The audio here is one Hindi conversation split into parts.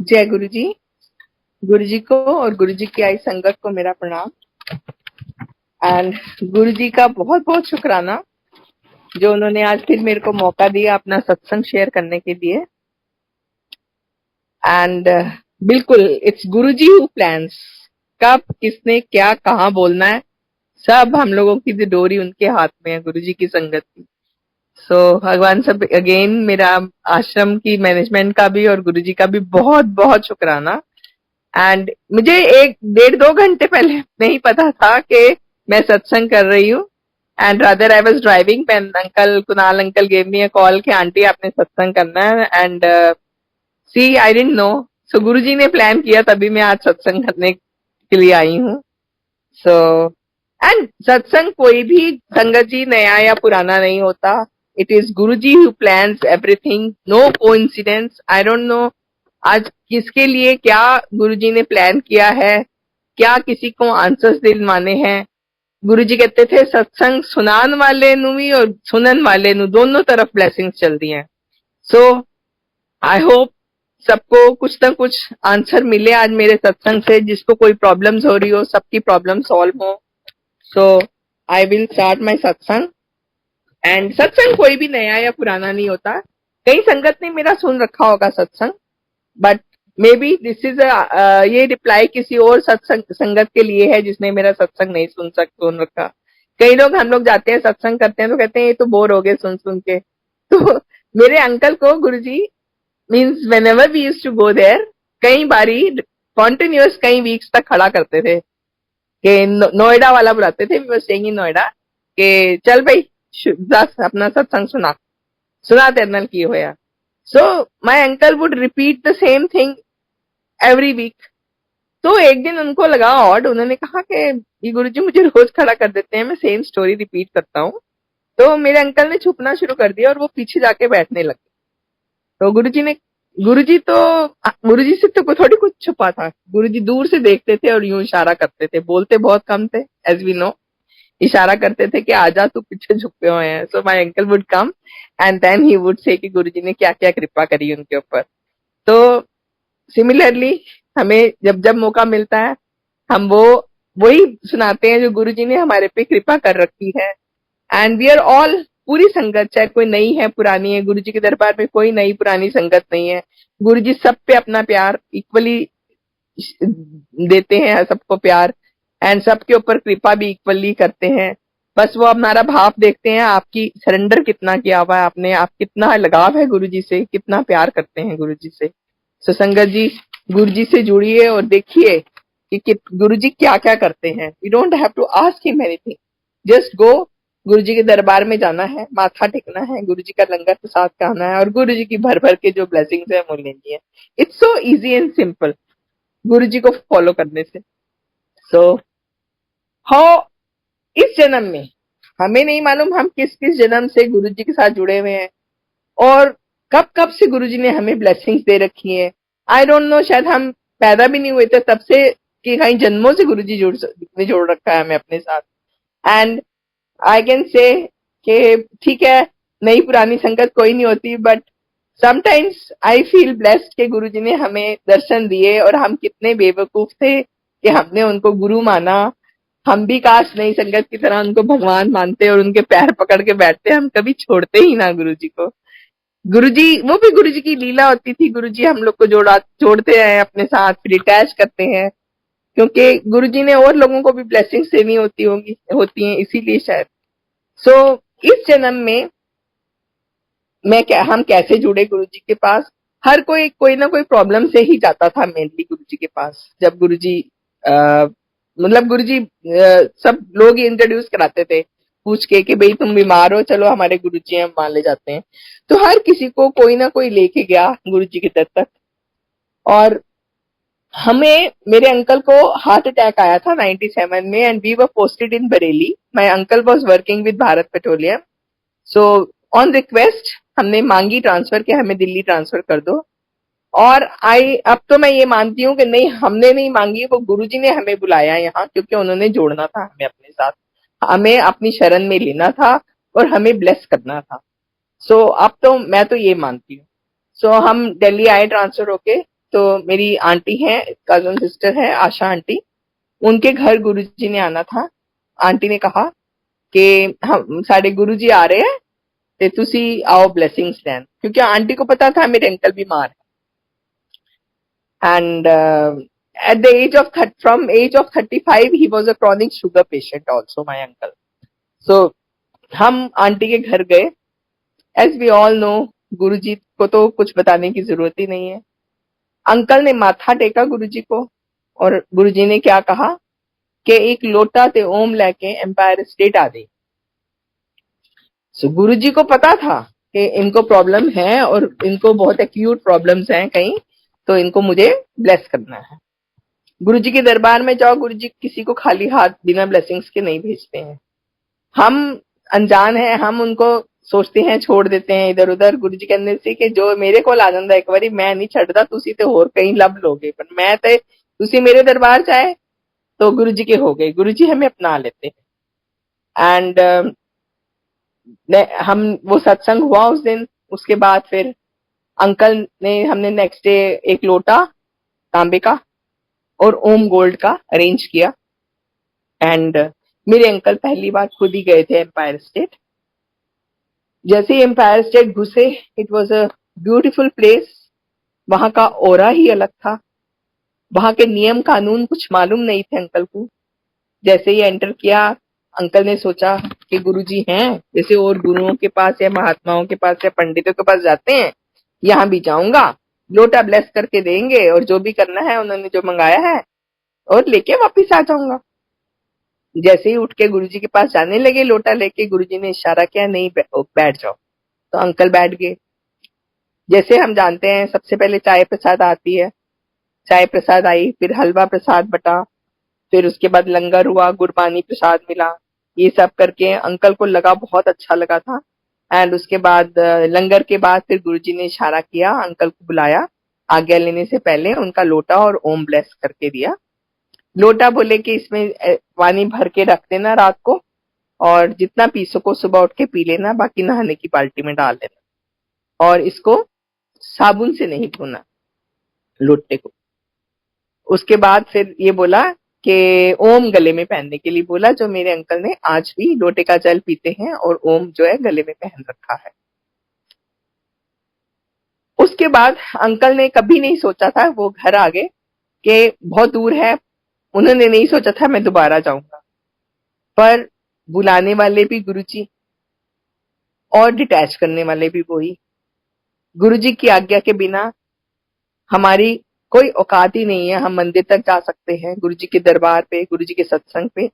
जय गुरु जी को और गुरु जी की आई संगत को मेरा प्रणाम। एंड गुरु जी का बहुत बहुत शुक्राना जो उन्होंने आज फिर मेरे को मौका दिया अपना सत्संग शेयर करने के लिए। एंड बिल्कुल it's Guru ji who plans, कब किसने क्या कहाँ बोलना है सब हम लोगों की डोरी उनके हाथ में है, गुरु जी की संगत की। सो भगवान सब अगेन मेरा आश्रम की मैनेजमेंट का भी और गुरु जी का भी बहुत बहुत शुक्राना। एंड मुझे 1-1.5-2 घंटे पहले नहीं पता था कि मैं सत्संग कर रही हूँ। And rather I was driving when uncle Kunal uncle gave me a call कि आंटी आपने सत्संग करना है। And see I didn't know, so Guruji ने प्लान किया तभी मैं आज सत्संग करने के लिए आई हूँ। सो एंड सत्संग कोई भी संगत जी नया या पुराना नहीं होता, it is Guruji who plans everything, no coincidence. I don't know आज किसके लिए क्या गुरुजी ने प्लान किया है, क्या किसी को आंसर्स दिलवाने हैं। गुरुजी कहते थे सत्संग सुनान वाले नु भी और सुनन वाले नु दोनों तरफ ब्लेसिंग्स चलती हैं। सो आई होप सबको कुछ ना कुछ आंसर मिले आज मेरे सत्संग से, जिसको कोई प्रॉब्लम्स हो रही हो सबकी प्रॉब्लम सॉल्व हो। सो आई विल स्टार्ट माय सत्संग। एंड सत्संग कोई भी नया या पुराना नहीं होता, कई संगत ने मेरा सुन रखा होगा सत्संग, but may be this is ये रिप्लाई किसी और सत्संग संगत के लिए है जिसने मेरा सत्संग नहीं सुन रखा। कई लोग हम लोग जाते हैं सत्संग करते हैं तो कहते हैं ये तो बोर हो गए सुन सुन के। तो मेरे अंकल को Guruji means whenever we used to go there, कई बारी कॉन्टिन्यूअस कई वीक्स तक खड़ा करते थे कि नोएडा वाला बुलाते थे, we were staying in Noida, कि चल भाई अपना सत्संग सुना तेरे की होया। So my uncle would repeat the same thing every week. तो एक दिन उनको लगा ऑड, उन्होंने कहा कि ये गुरुजी मुझे रोज खड़ा कर देते हैं, मैं सेम स्टोरी रिपीट करता हूँ। तो मेरे अंकल ने छुपना शुरू कर दिया और वो पीछे जाके बैठने लगे। तो गुरुजी से तो थोड़ी कुछ छुपा था, गुरुजी दूर से देखते थे और यूं इशारा करते थे, बोलते बहुत कम थे एज वी नो, इशारा करते थे कि आजा तू पीछे झुके हुए हैं। So my uncle would come and then he would say कि गुरुजी ने क्या क्या कृपा करी उनके ऊपर। तो सिमिलरली हमें जब जब मौका मिलता है हम वही सुनाते हैं जो गुरुजी ने हमारे पे कृपा कर रखी है। एंड वी आर ऑल, पूरी संगत चाहे कोई नई है पुरानी है, गुरुजी के दरबार में कोई नई पुरानी संगत नहीं है। गुरुजी सब पे अपना प्यार इक्वली देते हैं, सबको प्यार, एंड सबके ऊपर कृपा भी इक्वली करते हैं। बस वो हमारा भाव देखते हैं, आपकी सरेंडर कितना किया हुआ है आपने, आप कितना लगाव है गुरुजी से, कितना प्यार करते हैं गुरुजी से। सो संगत जी गुरुजी से जुड़िए और देखिए कि गुरुजी क्या क्या करते हैं। You don't have to ask him anything, just go, Guruji के दरबार में जाना है, माथा टेकना है, गुरुजी का लंगर प्रसाद खाना है और गुरुजी की भर भर के जो ब्लेसिंग्स है वो लेनी है। It's so easy and simple Guruji को फॉलो करने से। सो हाउ इस जन्म में हमें नहीं मालूम हम किस किस जन्म से गुरुजी के साथ जुड़े हुए हैं और कब कब से गुरुजी ने हमें ब्लेसिंग्स दे रखी है। आई डोंट नो, शायद हम पैदा भी नहीं हुए थे तब से कि कई जन्मों से गुरुजी ने जोड़ रखा है हमें अपने साथ। एंड आई कैन से कि ठीक है नई पुरानी संगत कोई नहीं होती, but sometimes I feel blessed कि गुरुजी ने हमें दर्शन दिए और हम कितने बेवकूफ थे कि हमने उनको गुरु माना। हम भी काश नई संगत की तरह उनको भगवान मानते और उनके पैर पकड़ के बैठते, हम कभी छोड़ते ही ना गुरुजी को। गुरुजी वो भी गुरुजी की लीला होती थी, गुरुजी हम लोग को जोड़ते हैं अपने साथ, फिर अटैच करते हैं क्योंकि गुरुजी ने और लोगों को भी ब्लेसिंग्स देनी होती हैं इसीलिए शायद। सो इस जन्म में हम कैसे जुड़े गुरुजी के पास। हर कोई ना कोई प्रॉब्लम से ही जाता था मेनली गुरुजी के पास। जब गुरुजी मतलब गुरुजी सब लोग ही इंट्रोड्यूस कराते थे पूछ के कि भाई तुम बीमार हो चलो हमारे गुरुजी हम मान ले जाते हैं। तो हर किसी को कोई ना कोई लेके गया गुरुजी के दर तक। और हमें, मेरे अंकल को हार्ट अटैक आया था 97 में and we were posted in Bareilly. My uncle was working with Bharat Petroleum. So on request हमने मांगी ट्रांसफर कि हमें दिल्ली ट्रांसफर कर दो। और अब तो मैं ये मानती हूँ कि नहीं, हमने नहीं मांगी, वो गुरुजी ने हमें बुलाया यहाँ क्योंकि उन्होंने जोड़ना था हमें अपने साथ, हमें अपनी शरण में लेना था और हमें ब्लेस करना था। सो अब तो मैं तो ये मानती हूँ। सो हम दिल्ली आए ट्रांसफर होके तो मेरी आंटी है, कजन सिस्टर है आशा आंटी, उनके घर गुरुजी ने आना था। आंटी ने कहा कि हम साडे गुरुजी आ रहे हैं ते तुसी आओ ब्लेसिंग्स लैन, क्योंकि आंटी को पता था मेरे अंकल बीमार है। And at the age of from age of 35 he was a chronic sugar patient also, my uncle. So हम आंटी के घर गए। एज वी ऑल नो, गुरुजी को तो कुछ बताने की जरूरत ही नहीं है। अंकल ने माथा टेका गुरुजी को, और गुरुजी ने क्या कहा कि एक लोटा ते ओम लेके एम्पायर स्टेट आ गई। सो गुरुजी को पता था कि इनको प्रॉब्लम है और इनको बहुत एक्यूट प्रॉब्लम्स हैं कहीं, तो इनको मुझे ब्लेस करना है। गुरुजी के दरबार में जाओ, गुरुजी किसी को खाली हाथ बिना ब्लेसिंग्स के नहीं भेजते हैं। हम अनजान हैं, हम उनको सोचते हैं छोड़ देते हैं इधर उधर। गुरुजी कहने से कि जो मेरे को आ जांदा एक बारी, मैं नहीं छड़दा, तुसी ते होर कहीं लब लोगे, पर मैं ते तुसी मेरे दरबार चाहे तो गुरुजी के हो गए। गुरुजी हमें अपना लेते हैं। एंड हम वो सत्संग हुआ उस दिन। उसके बाद फिर अंकल ने, हमने नेक्स्ट डे एक लोटा तांबे का और ओम गोल्ड का अरेंज किया। एंड मेरे अंकल पहली बार खुद ही गए थे एम्पायर स्टेट। जैसे ही एम्पायर स्टेट घुसे, it was a beautiful place. वहां का ओरा ही अलग था। वहां के नियम कानून कुछ मालूम नहीं थे अंकल को। जैसे ही एंटर किया, अंकल ने सोचा कि गुरुजी हैं, जैसे और गुरुओं के पास या महात्माओं के पास या पंडितों के पास जाते हैं, यहाँ भी जाऊंगा, लोटा ब्लेस करके देंगे और जो भी करना है उन्होंने जो मंगाया है और लेके वापिस आ जाऊंगा। जैसे ही उठ के गुरुजी के पास जाने लगे लोटा लेके, गुरुजी ने इशारा किया, नहीं बैठ जाओ। तो अंकल बैठ गए। जैसे हम जानते हैं सबसे पहले चाय प्रसाद आती है, चाय प्रसाद आई, फिर हलवा प्रसाद बटा, फिर उसके बाद लंगर हुआ, गुरबानी प्रसाद मिला। ये सब करके अंकल को लगा, बहुत अच्छा लगा था। एंड उसके बाद लंगर के बाद फिर गुरुजी ने इशारा किया, अंकल को बुलाया, आज्ञा लेने से पहले उनका लोटा और ओम ब्लेस करके दिया। लोटा बोले कि इसमें पानी भर के रख देना रात को, और जितना पी सको सुबह उठ के पी लेना, बाकी नहाने की बाल्टी में डाल देना, और इसको साबुन से नहीं धोना लोटे को। उसके बाद फिर ये बोला कि ओम गले में पहनने के लिए बोला, जो मेरे अंकल ने आज भी लोटे का जल पीते हैं और ओम जो है गले में पहन रखा है। उसके बाद अंकल ने कभी नहीं सोचा था, वो घर आ गए कि बहुत दूर है, उन्होंने नहीं सोचा था मैं दोबारा जाऊंगा। पर बुलाने वाले भी गुरुजी और डिटैच करने वाले भी वही। गुरुजी की आज्ञा के बिना हमारी कोई औकात ही नहीं है। हम मंदिर तक जा सकते हैं, गुरुजी के दरबार पे, गुरुजी के सत्संग पे,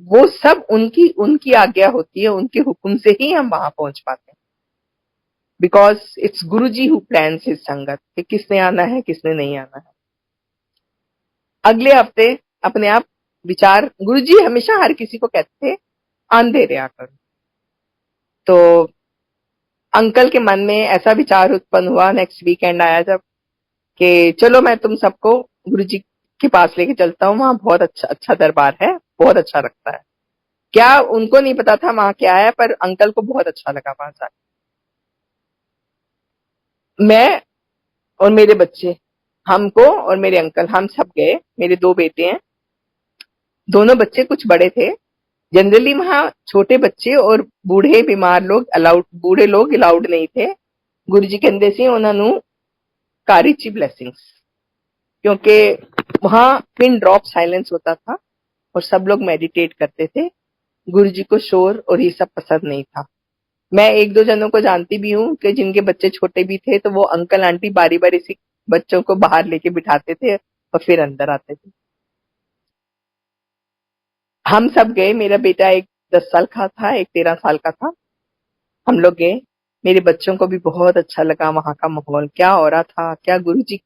वो सब उनकी उनकी आज्ञा होती है, उनके हुक्म से ही हम वहां पहुंच पाते हैं। Because it's Guruji who plans his संगत, कि किसने आना है किसने नहीं आना है। अगले हफ्ते अपने आप विचार, गुरुजी हमेशा हर किसी को कहते थे अंधेरे आकर। तो अंकल के मन में ऐसा विचार उत्पन्न हुआ, नेक्स्ट वीकेंड आया जब, कि चलो मैं तुम सबको गुरुजी के पास लेके चलता हूँ, वहां बहुत अच्छा अच्छा दरबार है, बहुत अच्छा लगता है। क्या उनको नहीं पता था वहां क्या है, पर अंकल को बहुत अच्छा लगा वहां जाके। मैं और मेरे बच्चे, हमको और मेरे अंकल, हम सब गए। मेरे दो बेटे हैं, दोनों बच्चे कुछ बड़े थे। जनरली वहां छोटे बच्चे और बूढ़े बीमार लोग अलाउड, बूढ़े लोग अलाउड नहीं थे। गुरुजी कहते सी उन्होंने कारी ची ब्लेसिंग्स, क्योंकि वहां पिन ड्रॉप साइलेंस होता था और सब लोग मेडिटेट करते थे। गुरुजी को शोर और ये सब पसंद नहीं था। मैं एक दो जनों को जानती भी हूँ कि जिनके बच्चे छोटे भी थे, तो वो अंकल आंटी बारी बारी से बच्चों को बाहर लेके बिठाते थे और फिर अंदर आते थे। हम सब गए, मेरा बेटा एक 10 साल का था, एक 13 साल का था। हम लोग गए, मेरे बच्चों को भी बहुत अच्छा लगा। वहां का माहौल क्या हो रहा था, क्या गुरुजी,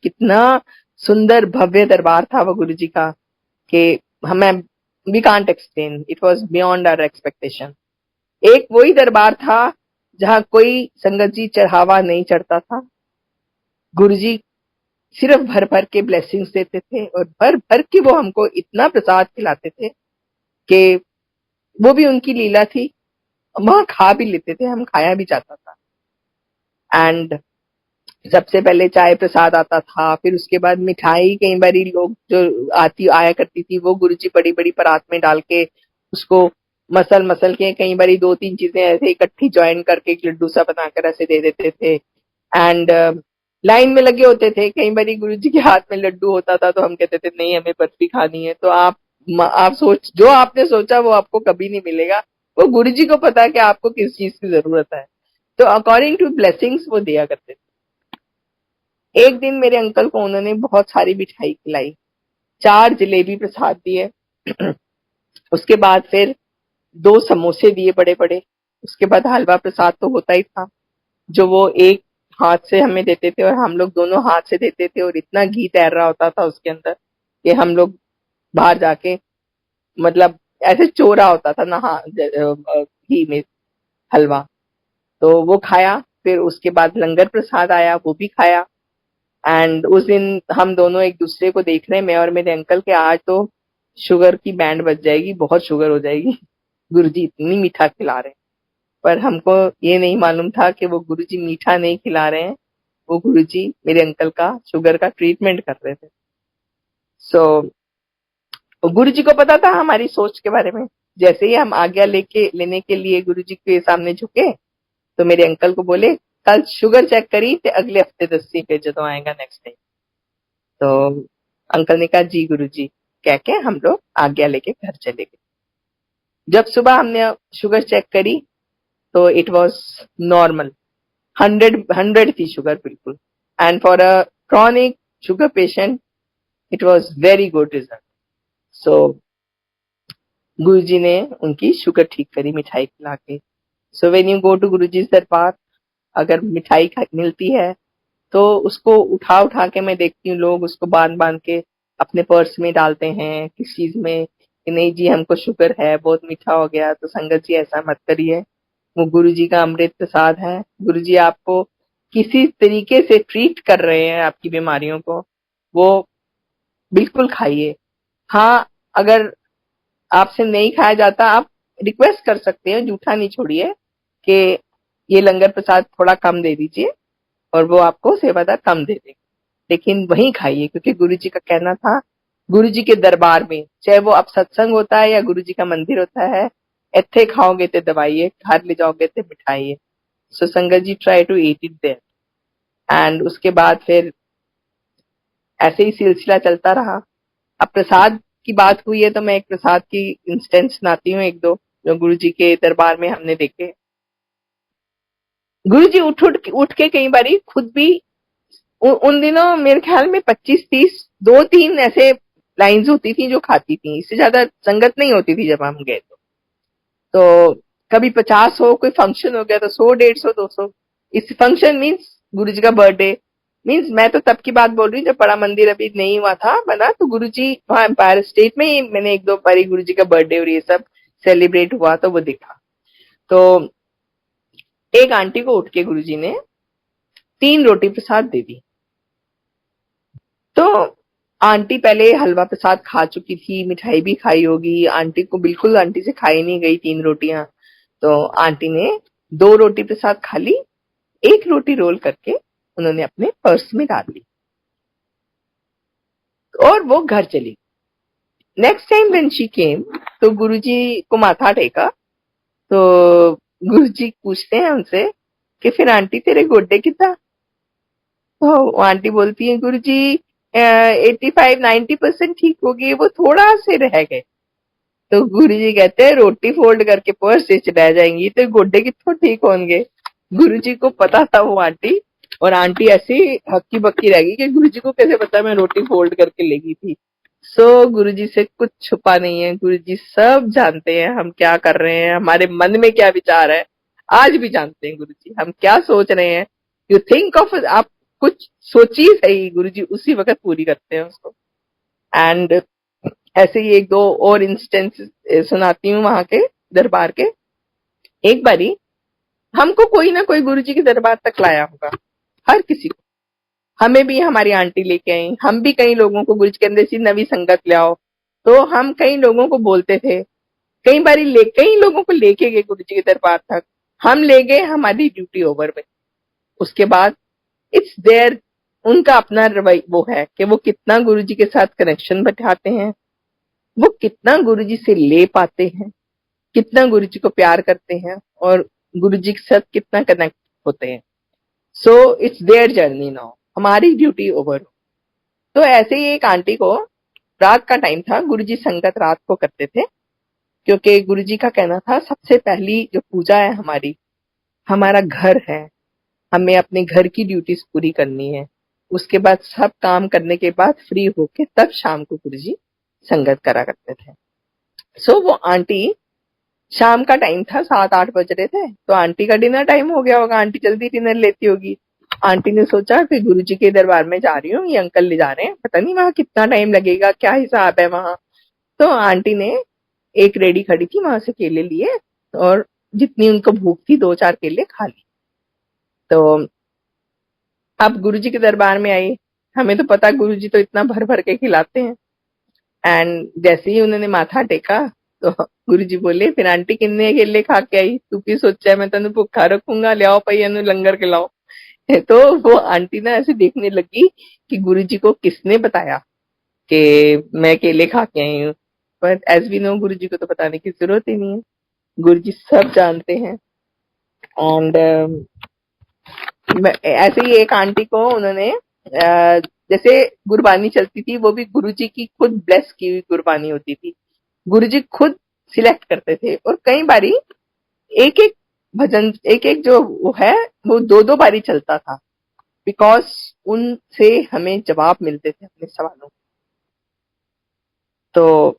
कितना सुंदर भव्य दरबार था वो गुरुजी का, कि हमें, we can't explain, it was beyond our expectation. एक वही दरबार था जहां कोई संगत जी चढ़ावा नहीं चढ़ता था। गुरुजी सिर्फ भर भर के ब्लेसिंग्स देते थे, और भर भर के वो हमको इतना प्रसाद खिलाते थे कि वो भी उनकी लीला थी। वहां खा भी लेते थे हम, खाया भी जाता था। एंड सबसे पहले चाय प्रसाद आता था, फिर उसके बाद मिठाई कई बारी लोग जो आया करती थी वो गुरुजी बड़ी बड़ी परात में डाल के उसको मसल मसल के कई बारी दो तीन चीजें ऐसे इकट्ठी ज्वाइन करके एक लड्डू सा बनाकर ऐसे दे देते थे। एंड लाइन में लगे होते थे, कई बारी गुरुजी के हाथ में लड्डू होता था तो हम कहते थे नहीं हमें बर्फी खानी है। तो आप सोच, जो आपने सोचा वो आपको कभी नहीं मिलेगा, वो गुरुजी को पता है कि आपको किस चीज की जरूरत है। तो अकॉर्डिंग टू ब्लेसिंग्स वो दिया करते थे। एक दिन मेरे अंकल को उन्होंने बहुत सारी मिठाई खिलाई, 4 जलेबी प्रसाद दिए। उसके बाद फिर 2 समोसे दिए बड़े बड़े। उसके बाद हलवा प्रसाद तो होता ही था, जो वो एक हाथ से हमें देते थे और हम लोग दोनों हाथ से देते थे, और इतना घी तैर रहा होता था उसके अंदर कि हम लोग बाहर जाके मतलब ऐसे चोरा होता था ना घी में हलवा। तो वो खाया, फिर उसके बाद लंगर प्रसाद आया, वो भी खाया। एंड उस दिन हम दोनों एक दूसरे को देख रहे हैं, मैं और मेरे अंकल के, आज तो शुगर की बैंड बज जाएगी, बहुत शुगर हो जाएगी, गुरुजी इतनी मीठा खिला रहे हैं। पर हमको ये नहीं मालूम था कि वो गुरुजी मीठा नहीं खिला रहे हैं, वो गुरुजी मेरे अंकल का शुगर का ट्रीटमेंट कर रहे थे। सो गुरुजी को पता था हमारी सोच के बारे में। जैसे ही हम आज्ञा लेने के लिए गुरुजी के सामने झुके तो मेरे अंकल को बोले, कल शुगर चेक करी ते अगले हफ्ते दसी पे जो आएगा नेक्स्ट टाइम। तो अंकल ने कहा जी गुरुजी, कह के हम लोग आज्ञा लेके घर चले गए। जब सुबह हमने शुगर चेक करी तो इट वाज नॉर्मल, 100 थी शुगर बिल्कुल। And for a chronic sugar patient it was very good result. So Guruji ने उनकी शुगर ठीक करी मिठाई खिला के। So when you go to Guruji दरबार, अगर मिठाई मिलती है तो उसको उठा उठा के मैं देखती हूँ लोग उसको बांध बांध के अपने पर्स में डालते हैं किस चीज में, कि नहीं जी हमको शुगर है, बहुत मीठा हो गया। तो संगत जी ऐसा मत करिए, वो गुरु जी का अमृत प्रसाद है। गुरु जी आपको किसी तरीके से ट्रीट कर रहे हैं आपकी बीमारियों को, वो बिल्कुल खाइए। हाँ, अगर आपसे नहीं खाया जाता आप रिक्वेस्ट कर सकते हैं, जूठा नहीं छोड़िए कि ये लंगर प्रसाद थोड़ा कम दे दीजिए, और वो आपको सेवादार कम दे देंगे, लेकिन वहीं खाइए। क्योंकि गुरुजी का कहना था, गुरुजी के दरबार में, चाहे वो अब सत्संग होता है या गुरुजी का मंदिर होता है, इत्थे खाओगे तो दवाइए, घर ले जाओगे तो मिठाइए। So Sangat ji try to eat it there. And उसके बाद फिर ऐसे ही सिलसिला चलता रहा। अब प्रसाद की बात हुई है तो मैं एक प्रसाद की इंस्टेंस सुनाती हूँ, एक दो जो गुरुजी के दरबार में हमने देखे। गुरुजी उठ के कई बारी खुद भी उन दिनों मेरे ख्याल में 25-30 2-3 ऐसे लाइन्स होती थी जो खाती थी, इससे ज्यादा संगत नहीं होती थी जब हम गए। तो कभी 50 हो, कोई फंक्शन हो गया तो 100, 150, 200। इस फंक्शन मीन्स गुरु जी का बर्थडे, मीन्स मैं तो तब की बात बोल रही हूँ जब बड़ा मंदिर अभी नहीं हुआ था बना, तो गुरु जी वहां एम्पायर स्टेट में ही मैंने एक दो बारी गुरु जी का बर्थडे और ये सब सेलिब्रेट हुआ तो वो दिखा। तो एक आंटी को उठ के गुरु जी ने 3 रोटी प्रसाद दे दी। तो आंटी पहले हलवा प्रसाद खा चुकी थी, मिठाई भी खाई होगी, आंटी को बिल्कुल आंटी से खाई नहीं गई 3 रोटियां। तो आंटी ने 2 रोटी प्रसाद खा ली, 1 रोटी रोल करके उन्होंने अपने पर्स में डाल ली और वो घर चली। Next time when she came तो गुरुजी को माथा टेका, तो गुरुजी पूछते हैं उनसे कि फिर आंटी तेरे गोड्डे कितना। तो वो आंटी बोलती है गुरुजी 85-90% ठीक हो गई, वो थोड़ा से रह गए। तो गुरुजी कहते हैं रोटी फोल्ड करके पर्स से रह जाएंगी तो गोड्डे कितने ठीक होंगे। गुरुजी को पता था वो आंटी, और आंटी ऐसी हक्की बक्की रह गई कि गुरुजी को कैसे पता मैं रोटी फोल्ड करके ले गई थी। सो गुरुजी से कुछ छुपा नहीं है, गुरुजी सब जानते हैं हम क्या कर रहे हैं, हमारे मन में क्या विचार है, आज भी जानते हैं गुरुजी हम क्या सोच रहे हैं। यू थिंक ऑफ, आप कुछ सोचिए सही, गुरुजी उसी वक्त पूरी करते हैं उसको। एंड ऐसे ही एक दो और इंस्टेंस सुनाती हूँ वहां के दरबार के। एक बारी हमको कोई ना कोई गुरुजी के दरबार तक लाया होगा, हर किसी को, हमें भी हमारी आंटी लेके आई, हम भी कई लोगों को गुरुजी के अंदर से नवी संगत ले आओ, तो हम कई लोगों को बोलते थे। कई बारी कई लोगों को लेके गए गुरुजी के दरबार तक, हम ले गए, हमारी ड्यूटी ओवर में। उसके बाद इट्स देयर, उनका अपना रवै वो है कि वो कितना गुरुजी के साथ कनेक्शन बैठाते हैं, वो कितना गुरुजी से ले पाते हैं, कितना गुरुजी को प्यार करते हैं और गुरुजी के साथ कितना कनेक्ट होते हैं। So it's their journey now, हमारी ड्यूटी ओवर। तो ऐसे ही एक आंटी को, रात का टाइम था, गुरुजी संगत रात को करते थे, क्योंकि गुरुजी का कहना था सबसे पहली जो पूजा है हमारी, हमारा घर है, हमें अपने घर की ड्यूटीज पूरी करनी है, उसके बाद सब काम करने के बाद फ्री होके तब शाम को गुरुजी संगत करा करते थे। सो वो आंटी, शाम का टाइम था, 7-8 बज रहे थे, तो आंटी का डिनर टाइम हो गया होगा, आंटी जल्दी डिनर लेती होगी। आंटी ने सोचा कि गुरुजी के दरबार में जा रही हूँ, ये अंकल ले जा रहे हैं, पता नहीं वहां कितना टाइम लगेगा, क्या हिसाब है वहां। तो आंटी ने एक रेडी खड़ी थी, वहां से केले लिए और जितनी उनको भूख थी 2-4 केले खा ली। तो अब गुरुजी के दरबार में आई, हमें तो पता गुरुजी तो इतना भर भर के खिलाते हैं। एंड जैसे ही उन्होंने माथा टेका तो गुरुजी बोले, फिर आंटी किन्ने केले खा के आई, तू की सोचा है मैं तेन भुखा रखूंगा, लियाओ भैया लंगर खिलाओ। तो वो आंटी ना ऐसे देखने लगी कि गुरुजी को किसने बताया कि मैं केले खा के आई हूँ, पर एज वी नो गुरुजी को तो बताने की जरूरत ही नहीं है, गुरुजी सब जानते हैं। एंड ऐसे ही एक आंटी को उन्होंने जैसे गुरबानी चलती थी, वो भी गुरुजी की खुद ब्लेस की हुई गुरबानी होती थी, गुरुजी खुद सिलेक्ट करते थे, और कई बारी एक एक भजन, एक एक जो वो है वो 2-2 बारी चलता था, बिकॉज उनसे हमें जवाब मिलते थे अपने सवालों। तो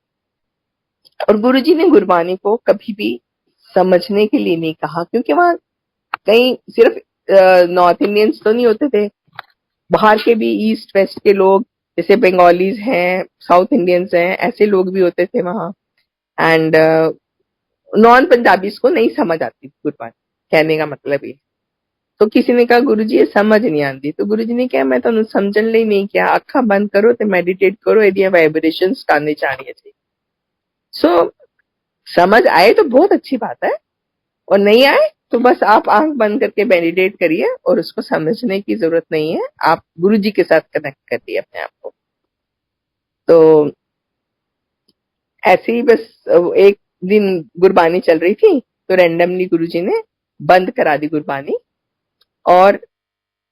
और गुरुजी ने गुरबानी को कभी भी समझने के लिए नहीं कहा, क्योंकि वहां कई सिर्फ नॉर्थ इंडियंस तो नहीं होते थे, बाहर के भी ईस्ट वेस्ट के लोग, जैसे बंगालीज हैं, साउथ इंडियंस हैं, ऐसे लोग भी होते थे वहां। एंड नॉन पंजाबीज को नहीं समझ आती गुरबानी, कहने का मतलब ये। तो किसी ने कहा गुरुजी ये समझ नहीं आती, तो गुरुजी ने कहा मैं तुहानू समझण लई नहीं किया, अखा बंद करो ते मेडिटेट करो, एदियां वाइब्रेशंस काने च आनियां चाहिए। सो समझ आए तो बहुत अच्छी बात है, और नहीं आए तो बस आप आंख बंद करके मेडिटेट करिए, और उसको समझने की जरूरत नहीं है, आप गुरुजी के साथ कनेक्ट करिए अपने आप को। तो ऐसे ही बस एक दिन गुरबानी चल रही थी, तो रैंडमली गुरुजी ने बंद करा दी गुरबानी, और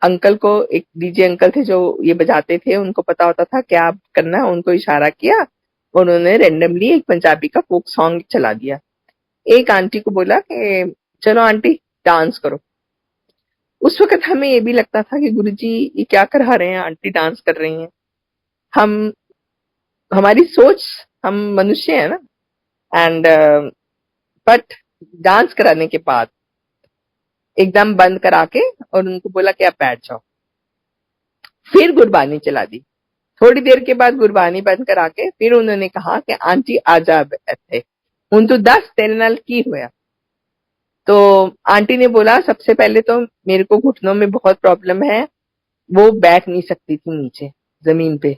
अंकल को, एक डीजे अंकल थे जो ये बजाते थे, उनको पता होता था क्या करना है, उनको इशारा किया, उन्होंने रैंडमली एक पंजाबी का फोक सॉन्ग चला दिया। एक आंटी को बोला कि चलो आंटी डांस करो। उस वक्त हमें ये भी लगता था कि गुरुजी ये क्या करा रहे हैं, आंटी डांस कर रही हैं। हम, हमारी सोच, हम मनुष्य है ना, एंड बट डांस कराने के बाद एकदम बंद करा के और उनको बोला कि आप बैठ जाओ, फिर गुरबानी चला दी। थोड़ी देर के बाद गुरबानी बंद करा के फिर उन्होंने कहा कि आंटी आजा बैठे, हूं तू दस तेरे नाल की होया। तो आंटी ने बोला सबसे पहले तो मेरे को घुटनों में बहुत प्रॉब्लम है, वो बैठ नहीं सकती थी नीचे जमीन पे।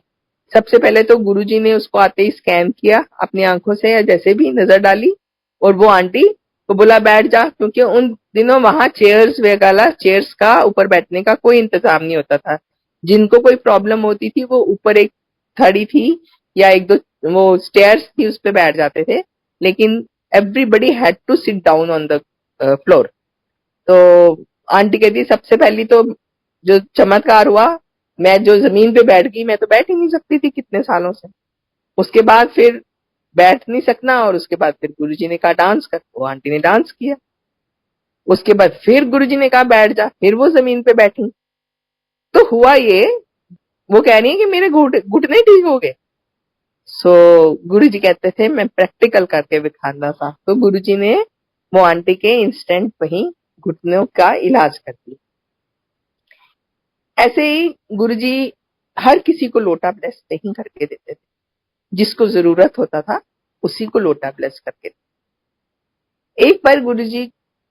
सबसे पहले तो गुरुजी ने उसको आते ही स्कैन किया अपनी आंखों से, या जैसे भी नजर डाली, और वो आंटी को बोला बैठ जा, क्योंकि उन दिनों वहां चेयर्स वगैरह, चेयर्स का ऊपर बैठने का कोई इंतजाम नहीं होता था। जिनको कोई प्रॉब्लम होती थी वो ऊपर एक थड़ी थी या एक दो वो स्टेयर्स थी, उस पे बैठ जाते थे, लेकिन everybody had to sit down on the floor. तो आंटी कहती सबसे पहली तो जो चमत्कार हुआ, मैं जो जमीन पे बैठ गई, मैं तो बैठ ही नहीं सकती थी कितने सालों से। उसके बाद फिर बैठ नहीं सकना, और उसके बाद फिर गुरुजी ने कहा डांस कर, वो आंटी ने डांस किया। उसके बाद फिर गुरुजी ने कहा बैठ जा, फिर वो जमीन पे बैठी। तो हुआ ये, वो कह रही है कि मेरे घुटने ठीक हो गए। सो गुरुजी कहते थे मैं प्रैक्टिकल करके दिखाना था, तो गुरुजी ने वो आंटी के इंस्टेंट वहीं घुटनों का इलाज कर दिया। ऐसे ही गुरुजी हर किसी को लोटा ब्लेस नहीं करके देते थे, जिसको जरूरत होता था उसी को लोटा ब्लेस करके। एक बार गुरुजी,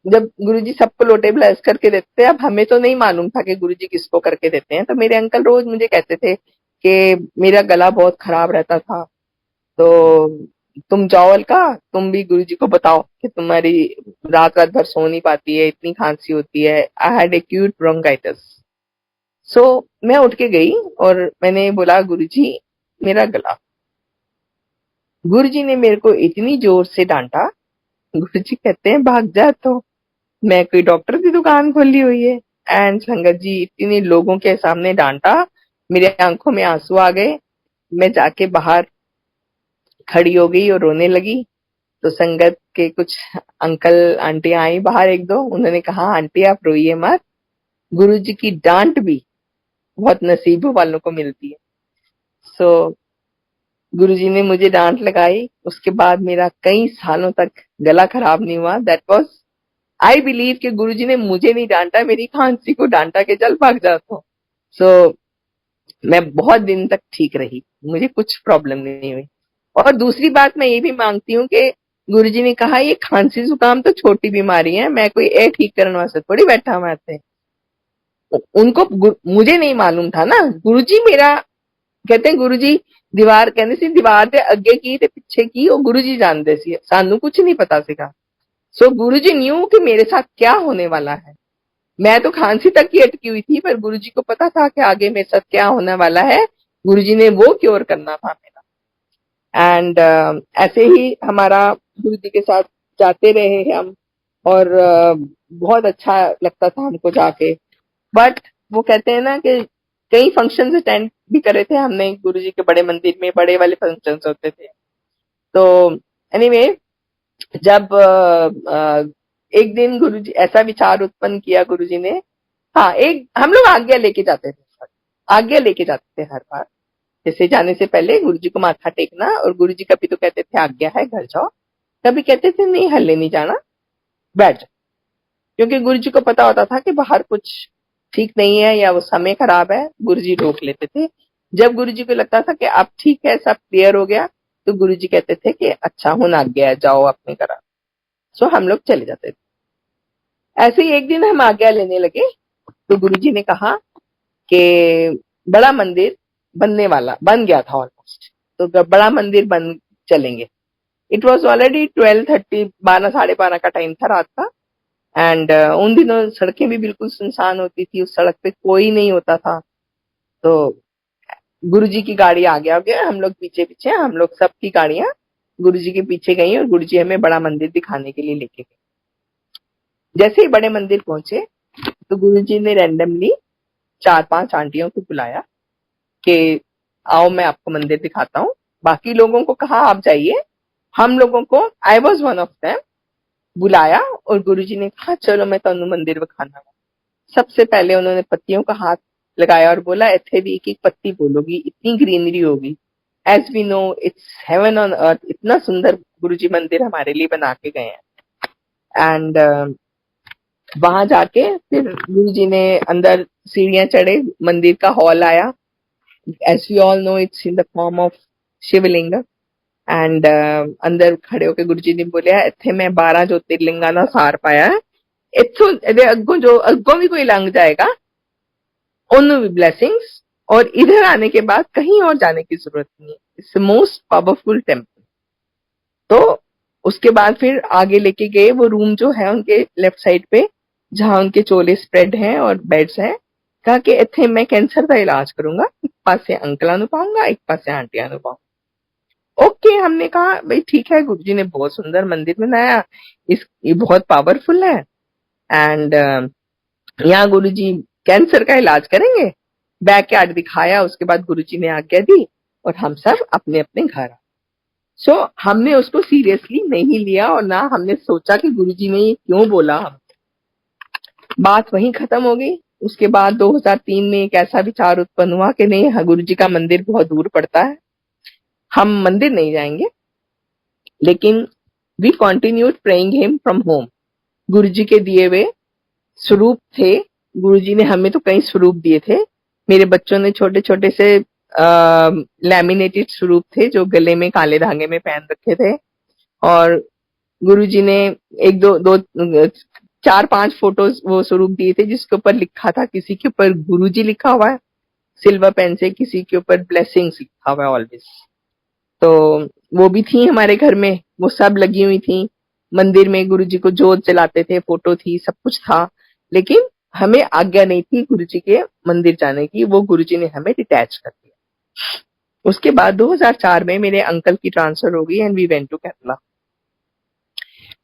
जब गुरुजी सबको लोटे ब्लेस करके देते, अब हमें तो नहीं मालूम था कि गुरुजी किसको करके देते हैं, तो मेरे अंकल रोज मुझे कहते थे कि मेरा गला बहुत खराब रहता था, तो तुम जाओ अलका, तुम भी गुरुजी को बताओ कि तुम्हारी रात रात भर सो नहीं पाती है, इतनी खांसी होती है। I had acute bronchitis. So मैं उठ के गई और मैंने बोला, गुरुजी मेरा गला। गुरुजी ने मेरे को इतनी जोर से डांटा। गुरुजी कहते हैं भाग जा, तो मैं कोई डॉक्टर की दुकान खोली हुई है। एंड संगत जी, इतने लोगों के सामने डांटा, मेरे आंखों में आंसू आ गए। मैं जाके बाहर खड़ी हो गई और रोने लगी। तो संगत के कुछ अंकल आंटी आई बाहर, एक दो, उन्होंने कहा आंटी आप रोइए मत, गुरुजी की डांट भी बहुत नसीब वालों को मिलती है। सो गुरुजी ने मुझे डांट लगाई, उसके बाद मेरा कई सालों तक गला खराब नहीं हुआ। दैट वाज, आई बिलीव कि गुरुजी ने मुझे नहीं डांटा, मेरी खांसी को डांटा के चल भाग जाता हूँ। सो मैं बहुत दिन तक ठीक रही, मुझे कुछ प्रॉब्लम नहीं हुई। और दूसरी बात मैं ये भी मांगती हूँ कि गुरुजी ने कहा ये खांसी जुकाम तो छोटी बीमारी है, मैं कोई ए ठीक करने वास्ते थोड़ी बैठा हुआ थे। उनको मुझे नहीं मालूम था ना, गुरुजी मेरा कहते हैं, गुरुजी दीवार कहते सी दीवार ते अगे की ते पिछे की ਉਹ गुरुजी जानते सी, सानू कुछ नहीं पता सीगा। सो गुरुजी न्यू कि मेरे साथ क्या होने वाला है। मैं तो खांसी तक ही अटकी हुई थी, पर गुरुजी को पता था कि आगे मेरे साथ क्या होने वाला है। गुरुजी ने वो क्योर करना था मेरा। एंड ऐसे ही हमारा गुरुजी के साथ जाते रहे हम, और बहुत अच्छा लगता था हमको जाके। बट वो कहते हैं ना कि कई फंक्शंस अटेंड भी करे थे हमने गुरुजी के बड़े मंदिर में, बड़े वाले फंक्शंस होते थे। तो एनीवे, जब एक दिन गुरुजी ऐसा विचार उत्पन्न किया गुरुजी ने। हाँ, एक हम लोग आज्ञा लेके जाते थे, आज्ञा लेके जाते थे हर बार। जैसे जाने से पहले गुरुजी को माथा टेकना, और गुरुजी कभी तो कहते थे आज्ञा है घर जाओ, कभी कहते थे नहीं हल्ले नहीं जाना, बैठ जाओ। क्योंकि गुरुजी को पता होता था कि बाहर कुछ ठीक नहीं है या वो समय खराब है, गुरुजी रोक लेते थे। जब गुरुजी को लगता था कि अब ठीक है, सब क्लियर हो गया, तो गुरुजी कहते थे कि अच्छा हुन आ गया, जाओ अपने घर। सो हम लोग चले जाते थे। ऐसे ही एक दिन हम आज्ञा लेने लगे, तो गुरुजी ने कहा कि बड़ा मंदिर बनने वाला बन गया था ऑलमोस्ट, तो बड़ा मंदिर बन चलेंगे। इट वॉज ऑलरेडी 12:30, 12 साढ़े 12 का टाइम था रात का। एंड उन दिनों सड़कें भी बिल्कुल सुनसान होती थी, उस सड़क पे कोई नहीं होता था। तो गुरुजी की गाड़ी आगे आगे, हम लोग पीछे पीछे, हम लोग सबकी गाड़ियां गुरुजी के पीछे गई, और गुरुजी हमें बड़ा मंदिर दिखाने के लिए लेके गए। जैसे ही बड़े मंदिर पहुंचे, तो गुरुजी ने रैंडमली 4-5 आंटियों को बुलाया कि आओ मैं आपको मंदिर दिखाता हूँ। बाकी लोगों को कहा आप जाइए, हम लोगों को, I was one of them, बुलाया, और गुरुजी ने कहा चलो मैं तनु मंदिर दिखाना। सबसे पहले उन्होंने पत्तियों का हाथ लगाया और बोला इथे भी एक एक पत्ती बोलोगी, इतनी ग्रीनरी होगी। As we know it's heaven on earth, इतना सुंदर गुरुजी मंदिर हमारे लिए बना के गए हैं। एंड वहां जाके फिर गुरुजी ने अंदर सीढ़ियां चढ़े, मंदिर का हॉल आया। As we all know it's in the form of Shivling. And अंदर खड़े होकर गुरुजी ने बोलिया इथे मैं 12 ज्योतिर्लिंगा का सार पाया है, इथों अगों जो अगों भी कोई लंघ जाएगा ओनू भी ब्लेसिंग्स, और इधर आने के बाद कहीं और जाने की जरूरत नहीं है। It's the most powerful temple. तो उसके बाद फिर आगे लेके गए, वो रूम जो है उनके लेफ्ट साइड पे, जहां उनके चोले स्प्रेड हैं और बेड्स हैं। कहा कि इथे मैं कैंसर का इलाज करूंगा, एक पास से अंकल नु पाऊंगा, एक पास से आंटियां नु पाऊंगा। ओके, हमने कहा भाई ठीक है, गुरुजी ने बहुत सुंदर मंदिर बनाया, ये बहुत पावरफुल है। एंड यहाँ गुरुजी कैंसर का इलाज करेंगे। बैकयार्ड दिखाया, उसके बाद गुरुजी ने आज्ञा दी, और हम सब अपने अपने घर। सो हमने उसको सीरियसली नहीं लिया, और ना हमने सोचा कि गुरुजी ने ये क्यों बोला। हम बात वहीं खत्म हो गई। उसके बाद 2003 में एक ऐसा विचार उत्पन्न हुआ कि नहीं, गुरुजी का मंदिर बहुत दूर पड़ता है, हम मंदिर नहीं जाएंगे, लेकिन we continued praying him from home. Guruji के दिए हुए स्वरूप थे, गुरुजी ने हमें तो कई स्वरूप दिए थे। मेरे बच्चों ने छोटे छोटे से लैमिनेटेड स्वरूप थे जो गले में काले धागे में पहन रखे थे। और गुरुजी ने एक दो दो 4-5 फोटोज वो स्वरूप दिए थे, जिसके ऊपर लिखा था, किसी के ऊपर गुरुजी लिखा हुआ है सिल्वर पेन से, किसी के ऊपर ब्लेसिंग्स लिखा हुआ है ऑलवेज। तो वो भी थी हमारे घर में, वो सब लगी हुई थी। मंदिर में गुरुजी को जोत जलाते थे, फोटो थी, सब कुछ था। लेकिन हमें आज्ञा नहीं थी गुरुजी के मंदिर जाने की, वो गुरुजी ने हमें डिटैच कर दिया। उसके बाद 2004 में मेरे अंकल की ट्रांसफर हो गई and we went to Kerala.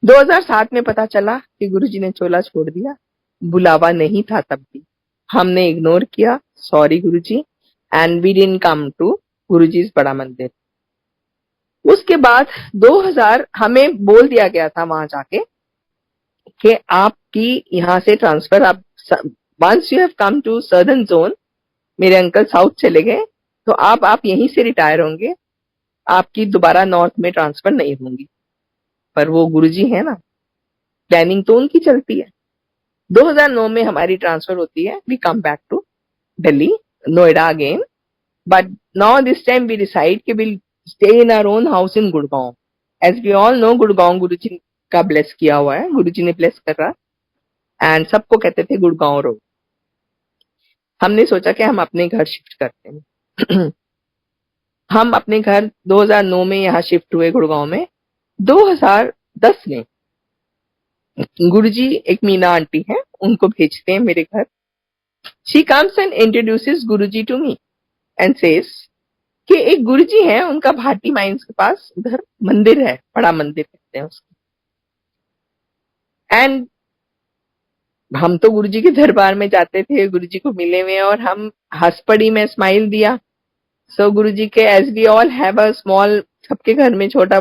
2007 में पता चला कि गुरुजी ने चोला छोड़ दिया। बुलावा नहीं था तब भी, हमने इग्नोर किया, sorry Guruji, and we didn't come to Guruji's बड़ा मंदिर। उसके बाद 2000 हमें बोल दिया गया था वहां जाके कि आपकी यहाँ से ट्रांसफर, आप once you have come to southern zone, मेरे अंकल साउथ चले गए, तो आप यहीं से रिटायर होंगे, आपकी दोबारा नॉर्थ में ट्रांसफर नहीं होंगी। पर वो गुरुजी है ना, प्लानिंग तो उनकी चलती है। 2009 में हमारी ट्रांसफर होती है, we come back to Delhi, Noida again, but now this time we decide कि will stay in our own house in Gurgaon. As we all know, Gurgaon Guruji का ब्लेस किया हुआ है, गुरुजी ने ब्लेस कर रहा, एंड सबको कहते थे गुड़गांव रहो। हमने सोचा कि हम अपने घर शिफ्ट करते हैं। हम अपने घर 2009 में यहाँ शिफ्ट हुए गुड़गांव में। 2010 में गुरुजी, एक मीना आंटी है, उनको भेजते हैं मेरे घर। She comes and introduces Guruji to me and says कि एक गुरुजी है, उनका भाटी माइंस के पास उधर मंदिर है, बड़ा मंदिर कहते हैं उसको। एंड हम तो गुरुजी के दरबार में जाते थे, गुरुजी को मिले हुए, और हम हंस पड़ी, मैं स्माइल दिया। सो गुरुजी के, as we all have a small, सबके घर में छोटा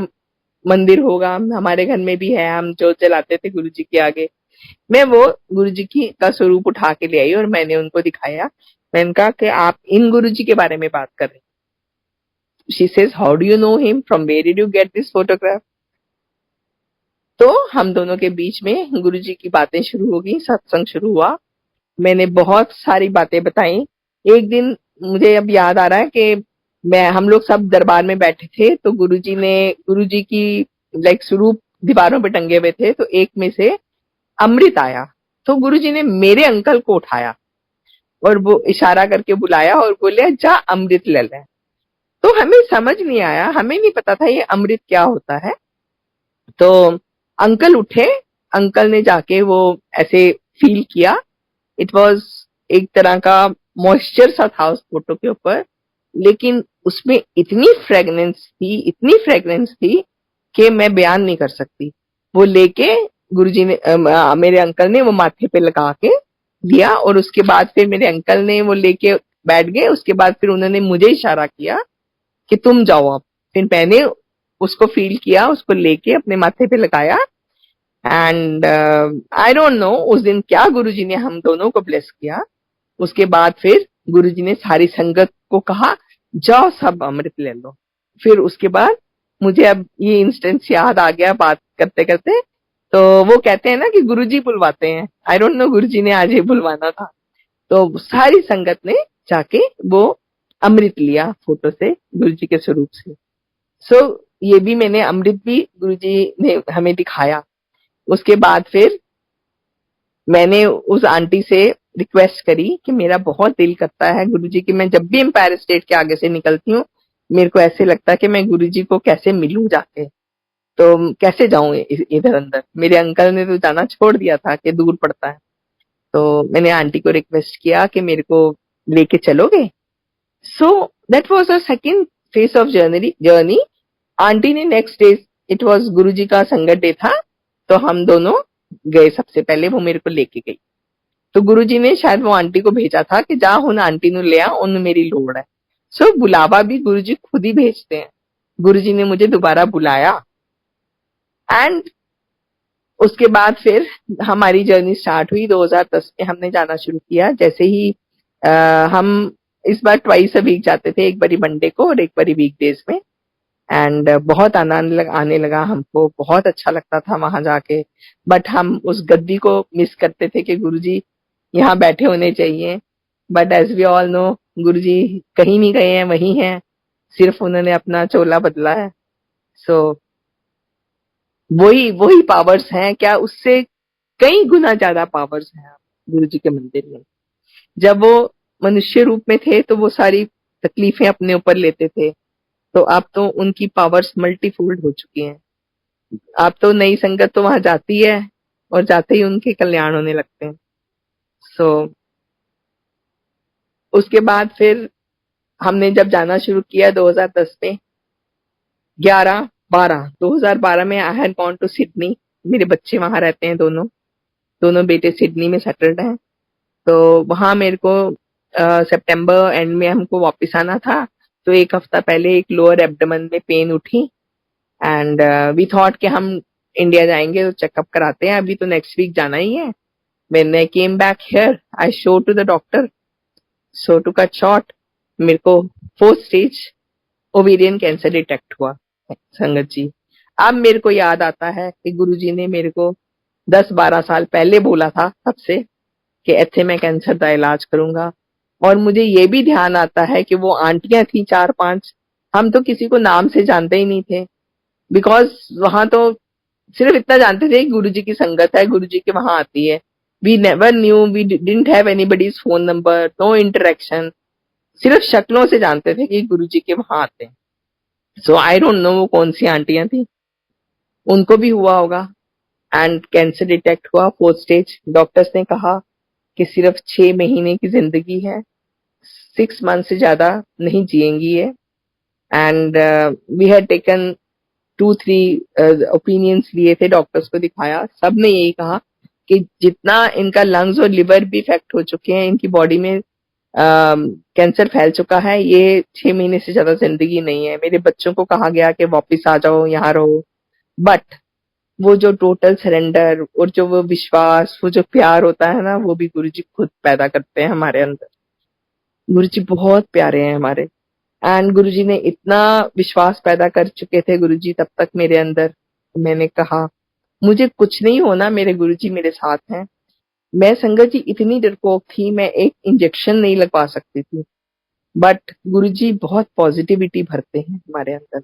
मंदिर होगा, हमारे घर में भी है, हम जो चलाते थे गुरुजी के आगे। मैं वो गुरुजी की का स्वरूप उठा के ले आई और मैंने उनको दिखाया। मैंने कहा कि आप इन गुरुजी के बारे में बात कर रहे हैं। She says, how do you know him, from where did you get this photograph? तो हम दोनों के बीच में गुरुजी की बातें शुरू हो गई, सत्संग शुरू हुआ। मैंने बहुत सारी बातें बताई। एक दिन मुझे अब याद आ रहा है कि हम लोग सब दरबार में बैठे थे, तो गुरुजी की लाइक स्वरूप दीवारों पे टंगे हुए थे, तो एक में से अमृत आया। तो गुरुजी ने मेरे अंकल को उठाया और वो इशारा करके बुलाया और बोले, जा अमृत ले ले। तो हमें समझ नहीं आया, हमें नहीं पता था ये अमृत क्या होता है। तो अंकल उठे, अंकल ने जाके वो ऐसे फील किया। इट वॉज एक तरह का मॉइस्चर सा था उस फोटो के ऊपर, लेकिन उसमें इतनी फ्रेग्रेंस थी कि मैं बयान नहीं कर सकती। वो लेके गुरुजी ने, मेरे अंकल ने वो माथे पे लगा के दिया, और उसके बाद फिर मेरे अंकल ने वो लेके बैठ गए। उसके बाद फिर उन्होंने मुझे इशारा किया कि तुम जाओ अब। फिर मैंने उसको फील किया, उसको लेके अपने माथे पे लगाया, एंड आई डोंट नो उस दिन क्या गुरुजी ने हम दोनों को ब्लेस किया। उसके बाद फिर गुरुजी ने सारी संगत को कहा, जाओ सब अमृत ले लो। फिर उसके बाद मुझे अब ये इंस्टेंस याद आ गया बात करते करते। तो वो कहते हैं ना कि गुरुजी बुलवाते हैं, आई डोंट नो गुरुजी ने आज ही बुलवाना था। तो सारी संगत ने जाके वो अमृत लिया फोटो से, गुरुजी के स्वरूप से। सो ये भी मैंने अमृत भी गुरुजी ने हमें दिखाया। उसके बाद फिर मैंने उस आंटी से रिक्वेस्ट करी कि मेरा बहुत दिल करता है गुरुजी की, मैं जब भी एम्पायर स्टेट के आगे से निकलती हूँ, मेरे को ऐसे लगता है कि मैं गुरुजी को कैसे मिलूं जाके, तो कैसे जाऊं इधर अंदर। मेरे अंकल ने तो जाना छोड़ दिया था कि दूर पड़ता है। तो मैंने आंटी को रिक्वेस्ट किया कि मेरे को लेके चलोगे। So that was a second phase of journey. Aunty ने नेक्स्ट डे, इट वाज गुरुजी का संगत डे था, तो हम दोनों गए। सबसे पहले वो मेरे को लेके गई। तो गुरुजी ने शायद वो आंटी को भेजा था कि जा हुन आंटी नु ले आ, उन मेरी लोड़ है। सो बुलावा भी गुरुजी खुद ही भेजते हैं। गुरुजी ने मुझे दोबारा बुलाया, एंड उसके बाद फिर हमारी जर्नी स्टार्ट हुई। 2010 में हमने जाना शुरू किया। जैसे ही हम इस बार ट्वाइस अ वीक जाते थे, एक बारी मंडे को और एक बारी वीकडेज में, एंड बहुत आनंद आने लगा हमको, बहुत अच्छा लगता था वहां जाके। बट हम उस गद्दी को मिस करते थे कि गुरुजी यहाँ बैठे होने चाहिए। But as we all know, Guruji कहीं नहीं गए हैं, वही हैं, सिर्फ उन्होंने अपना चोला बदला है। सो वही वही पावर्स हैं, क्या उससे कई गुना ज्यादा पावर्स हैं गुरुजी के मंदिर में। जब वो मनुष्य रूप में थे तो वो सारी तकलीफें अपने ऊपर लेते थे, तो अब तो उनकी पावर्स मल्टीफोल्ड हो चुकी हैं। अब तो नई संगत तो वहां जाती है और जाते ही उनके कल्याण होने लगते हैं। सो उसके बाद फिर हमने जब जाना शुरू किया 2010 में, 2012 में I had gone to Sydney. मेरे बच्चे वहां रहते हैं, दोनों दोनों बेटे सिडनी में सेटल्ड हैं। तो वहां मेरे को सितंबर एंड में हमको वापस आना था। तो एक हफ्ता पहले एक लोअर एब्डोमेन में पेन उठी एंड वी थॉट कि हम इंडिया जाएंगे तो चेकअप कराते हैं, अभी तो नेक्स्ट वीक जाना ही है। When I came back here, I showed to the doctor. So to cut short, मेरे को 4th stage ovarian cancer detect हुआ संगत जी। अब मेरे को याद आता है कि गुरुजी ने मेरे को 10-12 साल पहले बोला था तब से कि ऐसे मैं कैंसर का इलाज करूंगा। और मुझे ये भी ध्यान आता है कि वो आंटियां थी 4-5, हम तो किसी को नाम से जानते ही नहीं थे, बिकॉज वहां तो सिर्फ इतना जानते थे कि गुरुजी की संगत है, गुरुजी के वहां आती है। We never knew, we didn't have anybody's phone number, no interaction, सिर्फ शक्लों से जानते थे कि गुरुजी के वहां आते हैं। सो आई डोंट नो वो कौन सी आंटियां थी, उनको भी हुआ होगा एंड कैंसर डिटेक्ट हुआ 4th स्टेज। डॉक्टर्स ने कहा कि सिर्फ 6 महीने की जिंदगी है, 6 मंथ से ज्यादा नहीं जिएंगी ये। And we had taken 2-3 opinions लिए थे, डॉक्टर्स को दिखाया, सब ने यही कहा कि जितना इनका लंग्स और लिवर भी इफेक्ट हो चुके हैं, इनकी बॉडी में कैंसर फैल चुका है, ये 6 महीने से ज्यादा जिंदगी नहीं है। मेरे बच्चों को कहा गया कि वापस आ जाओ, यहाँ रहो, बट वो जो टोटल सरेंडर और जो वो विश्वास, वो जो प्यार होता है ना, वो भी गुरुजी खुद पैदा करते हैं हमारे अंदर। गुरुजी बहुत प्यारे हैं हमारे एंड गुरुजी ने इतना विश्वास पैदा कर चुके थे गुरुजी तब तक मेरे अंदर। मैंने कहा मुझे कुछ नहीं होना, मेरे गुरुजी मेरे साथ हैं। मैं संगत जी इतनी डरपोक थी, मैं एक इंजेक्शन नहीं लगवा सकती थी, बट गुरुजी बहुत पॉजिटिविटी भरते हैं हमारे अंदर।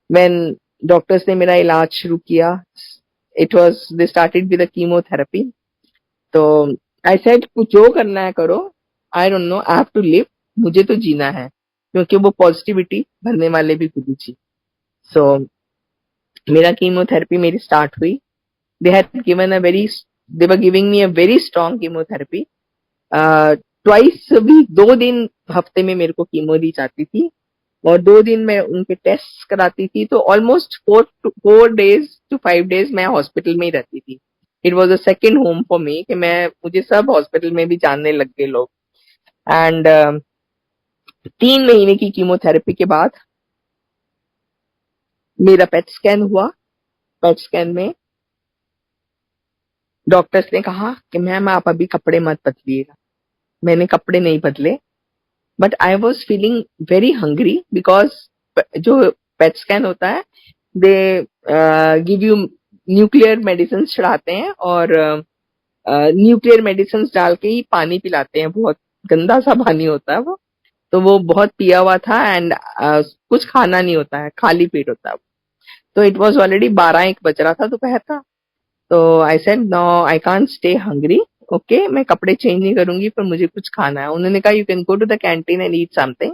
व्हेन डॉक्टर्स ने मेरा इलाज शुरू किया, it was they started with chemotherapy. तो आई सेड कुछ जो करना है करो, I don't know, I have to live, मुझे तो जीना है, क्योंकि वो पॉजिटिविटी भरने वाले भी गुरुजी। सो मेरा कीमोथेरेपी मेरी स्टार्ट हुई। They had given a very, they were giving me a very strong chemotherapy. Twice a week, 2 दिन हफ्ते में मेरे को कीमो दी जाती थी और 2 दिन मैं उनके टेस्ट कराती थी। तो ऑलमोस्ट 4 days to 5 days मैं हॉस्पिटल में ही रहती थी। It was a second home for me कि मुझे सब हॉस्पिटल में भी जानने लग गए लोग। एंड 3 महीने की कीमोथेरेपी के बाद मेरा पेट स्कैन हुआ। पेट स्कैन में डॉक्टर्स ने कहा कि मैम आप अभी कपड़े मत बदलिएगा। मैंने कपड़े नहीं बदले, but I was feeling very hungry, because जो पेट स्कैन होता है, they give you nuclear medicine चढ़ाते हैं और न्यूक्लियर मेडिसिन डाल के ही पानी पिलाते हैं, बहुत गंदा सा पानी होता है वो। तो वो बहुत पिया हुआ था एंड कुछ खाना नहीं होता है, खाली पेट होता है। तो इट वॉज ऑलरेडी 12-1 बज रहा था दोपहर का। तो I said no, I can't stay hungry, okay, मैं कपड़े चेंज नहीं करूंगी पर मुझे कुछ खाना है। उन्होंने कहा you can go to the canteen and eat something.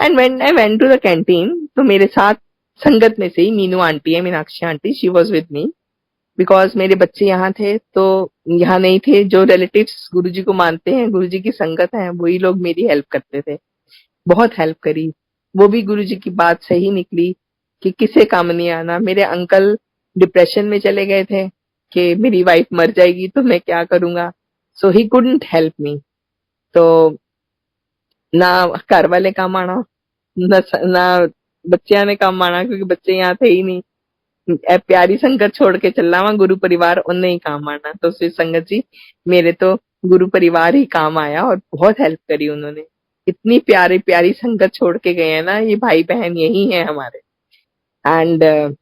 And when I went to the canteen, तो मेरे साथ संगत में से ही मीनू आंटी है, Meenakshi aunty, she was with me, because मेरे बच्चे यहाँ थे, तो यहाँ नहीं थे। जो रिलेटिव्स गुरुजी को मानते हैं, गुरुजी की संगत है, वही लोग मेरी हेल्प करते थे, बहुत हेल्प करी। वो भी गुरुजी की बात सही निकली कि किसे काम नहीं आना। मेरे अंकल डिप्रेशन में चले गए थे कि मेरी वाइफ मर जाएगी तो मैं क्या करूंगा, सो ही कुडंट हेल्प मी। तो ना घर वाले काम आना, ना बच्चियां ने काम आना, क्योंकि बच्चे यहाँ थे ही नहीं। प्यारी संगत छोड़ के चलना वहां गुरु परिवार, उनने ही काम आना। तो फिर संगत जी मेरे तो गुरु परिवार ही काम आया और बहुत हेल्प करी उन्होंने। इतनी प्यारी प्यारी संगत छोड़ के गए हैं ना, ये भाई बहन यही है हमारे। एंड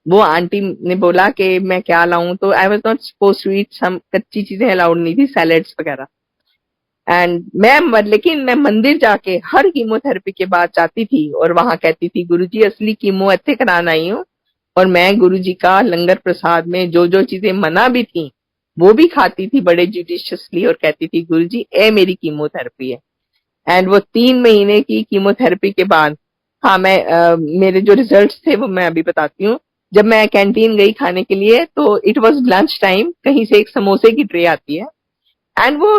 वो आंटी ने बोला कि मैं क्या लाऊं, तो I was not suppose to eat some, कच्ची चीजें अलाउड नहीं थी, सैलेड्स वगैरह। एंड लेकिन मैं मंदिर जाके हर कीमोथेरेपी के बाद जाती थी और वहां कहती थी गुरुजी असली कीमो इतने कराना आई हूँ। और मैं गुरुजी का लंगर प्रसाद में जो जो चीजें मना भी थी वो भी खाती थी बड़े जुडिशियसली, और कहती थी गुरुजी ए मेरी कीमोथेरेपी है। एंड वो 3 महीने की कीमोथेरेपी के बाद, हाँ मैं मेरे जो रिजल्ट्स थे वो मैं अभी बताती हूँ। जब मैं कैंटीन गई खाने के लिए, तो इट वाज लंच टाइम, कहीं से एक समोसे की ट्रे आती है एंड वो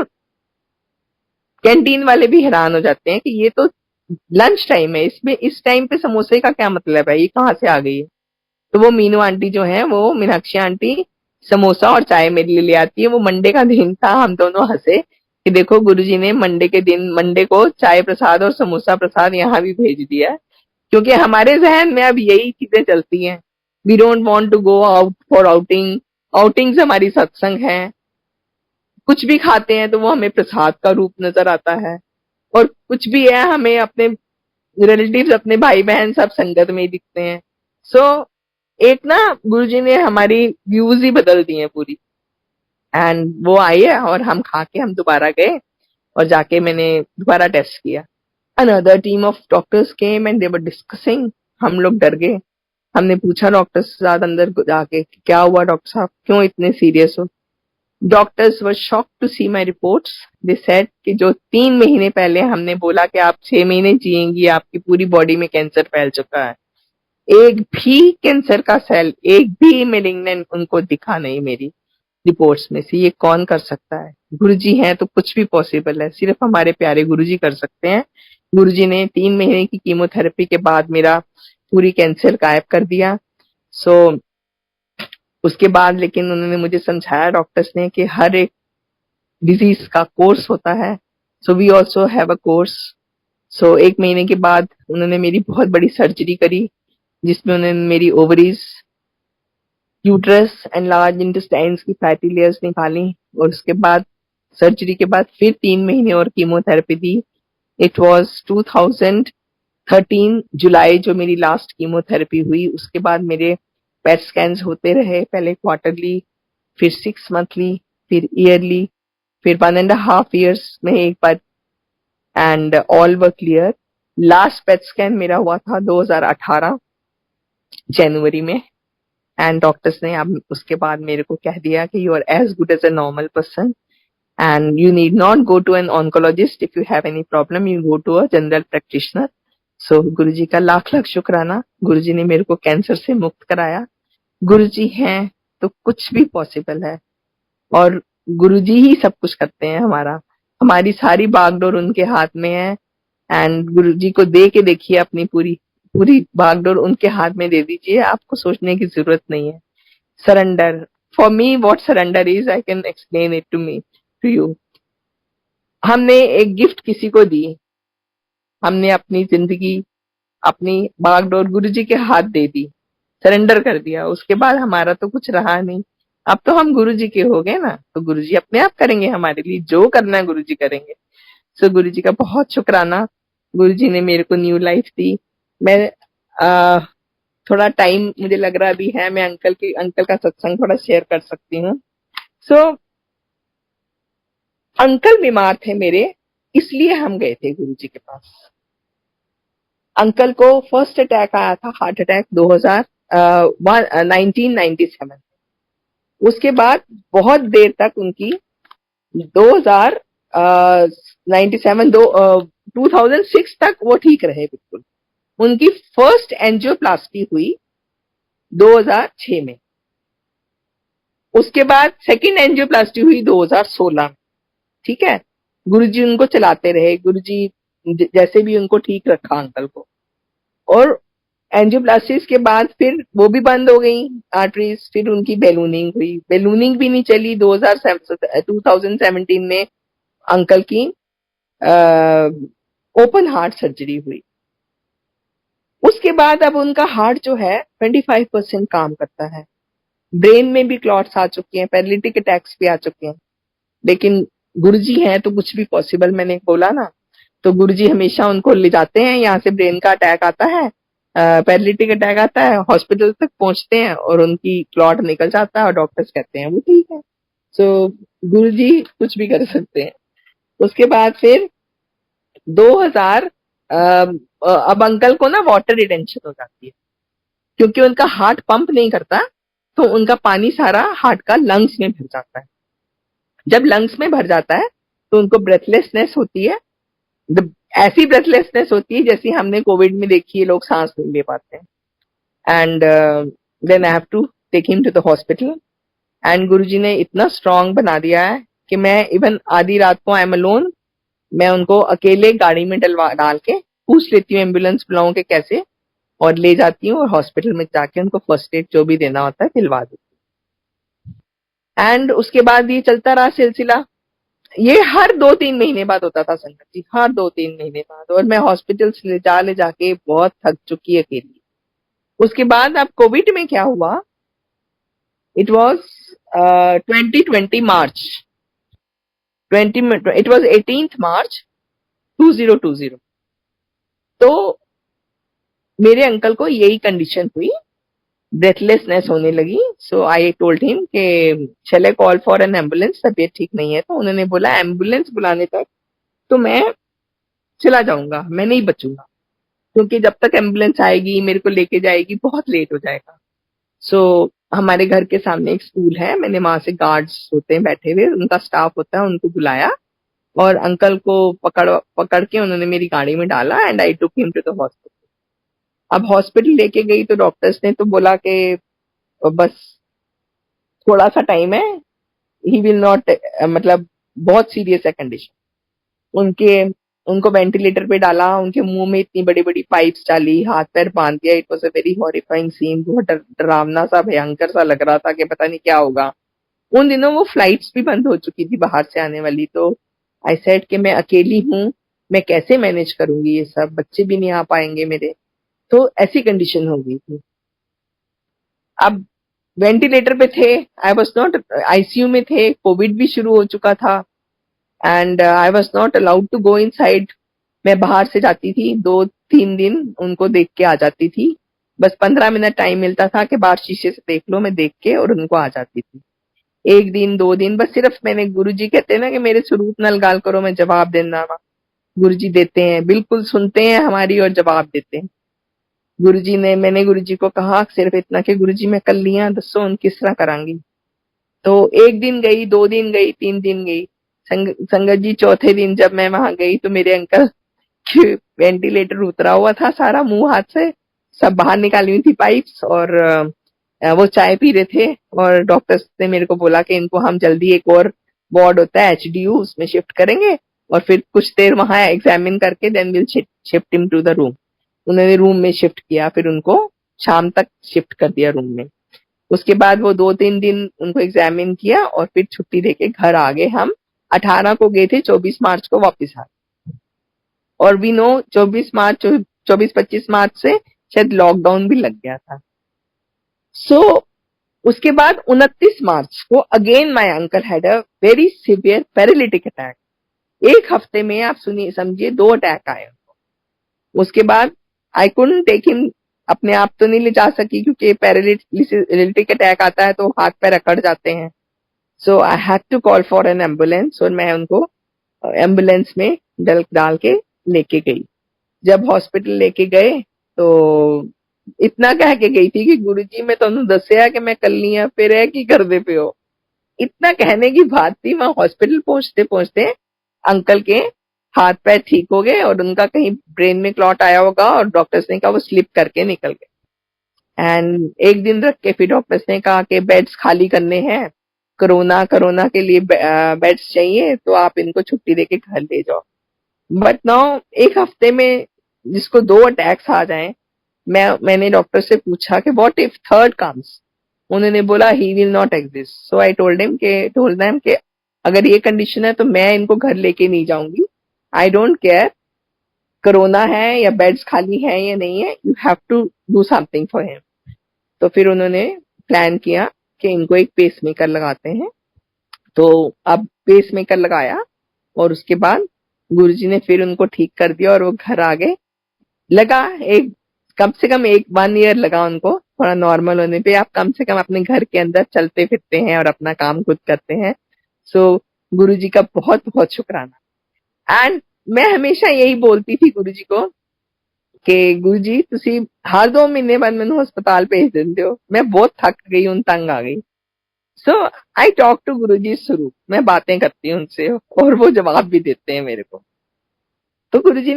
कैंटीन वाले भी हैरान हो जाते हैं कि ये तो लंच टाइम है, इसमें इस टाइम पे समोसे का क्या मतलब है, ये कहाँ से आ गई है। तो वो मीनू आंटी जो है, वो मीनाक्षी आंटी समोसा और चाय मेरे लिए ले आती है। वो मंडे का दिन था, हम दोनों हंसे कि देखो गुरुजी ने मंडे के दिन, मंडे को चाय प्रसाद और समोसा प्रसाद यहाँ भी भेज दिया है। क्योंकि हमारे जहन में अब यही चीजें चलती हैं, we don't want to go out for outing, outings हमारी सत्संग है। कुछ भी खाते हैं तो वो हमें प्रसाद का रूप नजर आता है, और कुछ भी है हमें अपने रिलेटिव्स, अपने भाई बहन सब संगत में ही दिखते हैं। सो एक ना गुरुजी ने हमारी व्यूज ही बदल दी हैं पूरी। एंड वो आई है और हम खा के हम दोबारा गए, और जाके मैंने दोबारा टेस्ट किया। Another team of doctors came and they were discussing. हम लोग डर गए। हमने पूछा डॉक्टर से साथ अंदर जाके कि क्या हुआ डॉक्टर साहब, क्यों इतने सीरियस हो। Doctors were shocked to see my reports. They said कि जो 3 महीने पहले हमने बोला कि आप 6 महीने जिएंगी, आपकी पूरी बॉडी में कैंसर फैल चुका है, एक भी कैंसर का सेल, एक भी मेलिग्नेंट उनको दिखा नहीं मेरी रिपोर्ट्स में से। ये कौन कर सकता है, गुरुजी हैं तो कुछ भी पॉसिबल है, सिर्फ हमारे प्यारे गुरुजी कर सकते हैं। गुरुजी ने 3 महीने की कीमोथेरेपी के बाद मेरा पूरी कैंसर गायब कर दिया। सो उसके बाद लेकिन उन्होंने मुझे समझाया डॉक्टर्स ने कि हर एक डिजीज का कोर्स होता है। So we also have a course. So 1 महीने के बाद उन्होंने मेरी बहुत बड़ी सर्जरी करी, जिसमें उन्होंने मेरी ovaries, uterus and large intestines की फैटी लेयर्स निकाली, और उसके बाद सर्जरी के बाद फिर 3 महीने और कीमोथेरेपी दी। इट वॉज 2013 जुलाई जो मेरी लास्ट कीमोथेरेपी हुई। उसके बाद मेरे पेट स्कैन्स होते रहे, पहले क्वार्टरली, फिर 6 मंथली, फिर ईयरली, फिर 1.5 years में एक बार, and all were clear. Last PET scan मेरा हुआ था 2018 जनवरी में, एंड डॉक्टर्स ने अब उसके बाद मेरे को कह दिया कि you are as good as a normal person and you need not go to an oncologist if you have any problem, you go to a general practitioner. So गुरुजी का लाख लाख शुक्राना, गुरुजी ने मेरे को कैंसर से मुक्त कराया। गुरुजी हैं तो कुछ भी पॉसिबल है, और गुरुजी ही सब कुछ करते हैं हमारा, हमारी सारी बागडोर उनके हाथ में है। एंड गुरुजी को दे के देखिए अपनी पूरी पूरी बागडोर उनके हाथ में दे दीजिए, आपको सोचने की जरूरत नहीं है। Surrender, for me what surrender is, I can explain it to you. हमने एक गिफ्ट किसी को दी, हमने अपनी जिंदगी, अपनी बागडोर गुरुजी के हाथ दे दी, सरेंडर कर दिया। उसके बाद हमारा तो कुछ रहा नहीं, अब तो हम गुरुजी के हो गए ना, तो गुरुजी अपने आप करेंगे हमारे लिए, जो करना है गुरुजी करेंगे। सो गुरुजी का बहुत शुक्राना, गुरुजी ने मेरे को न्यू लाइफ दी। मैं आ, थोड़ा टाइम मुझे लग रहा भी है, मैं अंकल का सत्संग थोड़ा शेयर कर सकती हूँ। सो अंकल बीमार थे मेरे, इसलिए हम गए थे गुरुजी के पास। अंकल को फर्स्ट अटैक आया था, हार्ट अटैक 1997। उसके बाद बहुत देर तक उनकी 2097 2006 तक वो ठीक रहे बिल्कुल। उनकी फर्स्ट एंजियोप्लास्टी हुई 2006 में, उसके बाद सेकंड एंजियोप्लास्टी हुई 2016 में। ठीक है, गुरुजी उनको चलाते रहे, गुरुजी जैसे भी उनको ठीक रखा अंकल को। और एंजियोप्लास्टिस के बाद फिर वो भी बंद हो गई आर्टरीज, फिर उनकी बैलूनिंग हुई, बैलूनिंग भी नहीं चली। 2017 में अंकल की ओपन हार्ट सर्जरी हुई। उसके बाद अब उनका हार्ट जो है 25% काम करता है, ब्रेन में भी क्लॉट्स आ चुके हैं, पैरालिटिक अटैक्स भी आ चुके हैं, लेकिन गुरुजी हैं तो कुछ भी पॉसिबल, मैंने बोला ना। तो गुरुजी हमेशा उनको ले जाते हैं, यहाँ से ब्रेन का अटैक आता है, पैरालिटिक अटैक आता है, हॉस्पिटल तक पहुंचते हैं और उनकी क्लॉट निकल जाता है और डॉक्टर्स कहते हैं वो ठीक है। सो गुरुजी कुछ भी कर सकते हैं। उसके बाद फिर 2000 अब अंकल को ना वाटर रिटेंशन हो जाती है, क्योंकि उनका हार्ट पंप नहीं करता, तो उनका पानी सारा हार्ट का लंग्स में भर जाता है। जब लंग्स में भर जाता है तो उनको ब्रेथलेसनेस होती है, ऐसी ब्रेथलेसनेस होती है जैसी हमने कोविड में देखी है, लोग सांस नहीं ले पाते हैं। And then I have to take him to the hospital. And Guruji ने इतना स्ट्रांग बना दिया है कि मैं इवन आधी रात को आई एम अलोन, मैं उनको अकेले गाड़ी में डाल के पूछ लेती हूँ एम्बुलेंस बुलाऊं के कैसे, और ले जाती हूँ और हॉस्पिटल में जाके उनको फर्स्ट एड जो भी देना होता है दिलवा देती हूँ। एंड उसके बाद ये चलता रहा सिलसिला। ये हर 2-3 महीने बाद होता था संगत जी, हर 2-3 महीने बाद, और मैं हॉस्पिटल से ले जाके बहुत थक चुकी अकेली। उसके बाद अब कोविड में क्या हुआ, it was 2020 March, 20 it was 18 मार्च 2020। तो मेरे अंकल को यही कंडीशन हुई, ब्रेथलेसनेस होने लगी। सो आई टोल्ड हिम कि चले कॉल फॉर एन एम्बुलेंस, तबीयत ठीक नहीं है। तो उन्होंने बोला एम्बुलेंस बुलाने तक तो मैं चला जाऊंगा, मैं नहीं बचूंगा, क्योंकि जब तक एम्बुलेंस आएगी मेरे को लेके जाएगी बहुत लेट हो जाएगा। सो हमारे घर के सामने एक स्कूल है, मैंने वहां से गार्ड्स होते हैं बैठे हुए, उनका स्टाफ होता है, उनको बुलाया और अंकल को पकड़ पकड़ के उन्होंने मेरी गाड़ी में डाला and I took him to the hospital. अब हॉस्पिटल लेके गई तो डॉक्टर्स ने तो बोला कि बस थोड़ा सा टाइम है, ही विल नॉट, मतलब बहुत सीरियस है कंडीशन उनके। उनको वेंटिलेटर पे डाला, उनके मुंह में इतनी बड़ी बड़ी पाइप्स डाली, हाथ पैर बांध दिया। It was a very horrifying scene, बहुत डरावना सा भयंकर सा लग रहा था कि पता नहीं क्या होगा। उन दिनों वो फ्लाइट्स भी बंद हो चुकी थी बाहर से आने वाली। तो आई सेड कि मैं अकेली हूँ, मैं कैसे मैनेज करूंगी ये सब, बच्चे भी नहीं आ पाएंगे मेरे। तो ऐसी कंडीशन हो गई थी। अब वेंटिलेटर पे थे, आई वॉज नॉट, आईसीयू में थे, कोविड भी शुरू हो चुका था and I was not allowed to go inside. मैं बाहर से जाती थी, 2-3 दिन उनको देख के आ जाती थी। बस 15 मिनट टाइम मिलता था कि बाहर शीशे से देख लो, मैं देख के और उनको आ जाती थी। 1 दिन 2 दिन बस, सिर्फ मैंने, गुरुजी कहते हैं ना कि मेरे स्वरूप नल गाल करो, मैं जवाब देना वा। गुरुजी देते हैं, बिल्कुल सुनते हैं हमारी और जवाब देते हैं। गुरुजी ने, मैंने गुरुजी को कहा सिर्फ इतना कि गुरुजी मैं कलियां दसो उन किस तरह करांगी। तो 1 दिन गई, 2 दिन गई, 3 दिन गई। संगत जी चौथे दिन जब मैं वहां गई तो मेरे अंकल वेंटिलेटर उतरा हुआ था, सारा मुंह हाथ से सब बाहर निकाली हुई थी पाइप्स, और वो चाय पी रहे थे। और डॉक्टर्स ने मेरे को बोला कि इनको हम जल्दी एक और वार्ड होता है एचडीयू, उसमें शिफ्ट करेंगे और फिर कुछ देर वहां एग्जामिन करके then will shift him to the room. उन्होंने रूम में शिफ्ट किया, फिर उनको शाम तक शिफ्ट कर दिया रूम में। उसके बाद वो 2-3 दिन उनको एग्जामिन किया और फिर छुट्टी देके घर आ गए। हम 18 को गए थे, 24 मार्च को वापस आ गए। और वी नो 24 मार्च, 24-25 मार्च से शायद लॉकडाउन भी लग गया था। सो उसके बाद 29 मार्च को again my uncle had a very severe paralytic attack. एक हफ्ते में आप सुनिए समझिए 2 अटैक आए उनको। उसके बाद आई कुडंट टेक हिम, अपने आप तो नहीं ले जा सकी क्योंकि पैरालिटिक अटैक आता है तो हाथ पैर अकड़ जाते हैं। So I had to call for an ambulance, और मैं उनको एम्बुलेंस में डाल के लेके गई। जब हॉस्पिटल लेके गए तो इतना कह के गई थी कि गुरुजी मैं तुहानू दसिया कि मैं कल्ली हाँ, फिर है की करदे पे हो। इतना कहने की बात थी। वहां हॉस्पिटल पहुंचते पहुंचते अंकल के हाथ पैर ठीक हो गए और उनका कहीं ब्रेन में क्लॉट आया होगा और डॉक्टर्स ने कहा वो स्लिप करके निकल गए। एंड एक दिन रख के फिर डॉक्टर्स ने कहा कि बेड्स खाली करने हैं, कोरोना कोरोना के लिए बेड्स चाहिए, तो आप इनको छुट्टी देके घर ले जाओ। बट नाउ एक हफ्ते में जिसको 2 अटैक्स आ जाएं, मैंने डॉक्टर से पूछा कि व्हाट इफ थर्ड कम्स। उन्होंने बोला he will not exist. So I told them कि अगर ये कंडीशन है तो मैं इनको घर लेके नहीं जाऊंगी। आई डोंट केयर कोरोना है या बेड्स खाली है या नहीं है, you have to do something for him. तो फिर उन्होंने प्लान किया कि इनको एक पेसमेकर लगाते हैं। तो अब पेसमेकर लगाया और उसके बाद गुरुजी ने फिर उनको ठीक कर दिया और वो घर आ गए। लगा एक, कम से कम 1 ईयर लगा उनको थोड़ा नॉर्मल होने पे। आप कम से कम अपने घर के अंदर चलते फिरते हैं और अपना काम खुद करते हैं। सो गुरुजी का बहुत बहुत शुक्राना। एंड मैं हमेशा यही बोलती थी गुरुजी को कि गुरुजी तुसी हर 2 महीने बाद मैंने हस्पताल भेज देंगे हो, मैं बहुत थक गई हूं, तंग आ गई। सो आई टॉक टू गुरुजी शुरू, मैं बातें करती हूँ उनसे और वो जवाब भी देते हैं मेरे को। तो गुरुजी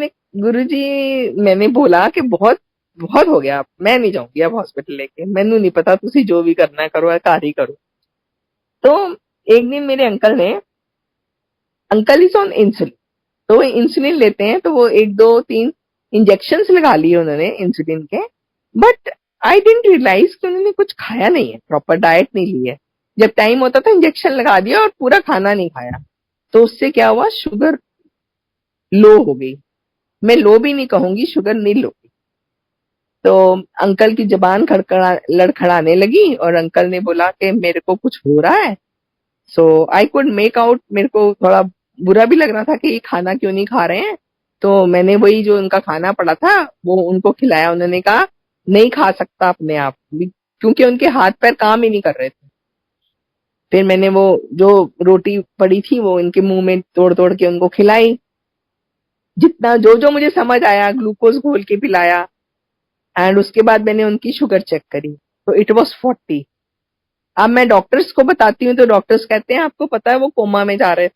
मैंने बोला कि बहुत बहुत हो गया, मैं नहीं जाऊंगी अब हॉस्पिटल लेके, मैनू नहीं पता, तुसी जो भी करना है करो, घर ही करो। तो एक दिन मेरे अंकल ने अंकल इज ऑन इंसुलिन, तो वो इंसुलिन लेते हैं, तो वो 1 2 3 इंजेक्शन लगा लिए उन्होंने इंसुलिन के। बट आई डेंट रियलाइज कि उन्होंने कुछ खाया नहीं है, प्रॉपर डाइट नहीं ली है। जब टाइम होता था इंजेक्शन लगा दिया और पूरा खाना नहीं खाया, तो उससे क्या हुआ, शुगर लो हो गई। मैं लो भी नहीं कहूंगी, शुगर नील हो गई। तो अंकल की जबान खड़खड़ा लड़खड़ाने लगी और अंकल ने बोला कि मेरे को कुछ हो रहा है। सो आई कुड मेक आउट, मेरे को थोड़ा बुरा भी लग रहा था कि ये खाना क्यों नहीं खा रहे हैं। तो मैंने वही जो उनका खाना पड़ा था वो उनको खिलाया। उन्होंने कहा नहीं खा सकता अपने आप, क्योंकि उनके हाथ पैर काम ही नहीं कर रहे थे। फिर मैंने वो जो रोटी पड़ी थी वो इनके मुंह में तोड़ तोड़ के उनको खिलाई, जितना जो जो मुझे समझ आया, ग्लूकोज घोल के पिलाया। एंड उसके बाद मैंने उनकी शुगर चेक करी, तो इट वॉज 40। अब मैं डॉक्टर्स को बताती हूँ तो डॉक्टर्स कहते हैं आपको पता है वो कोमा में जा रहे थे।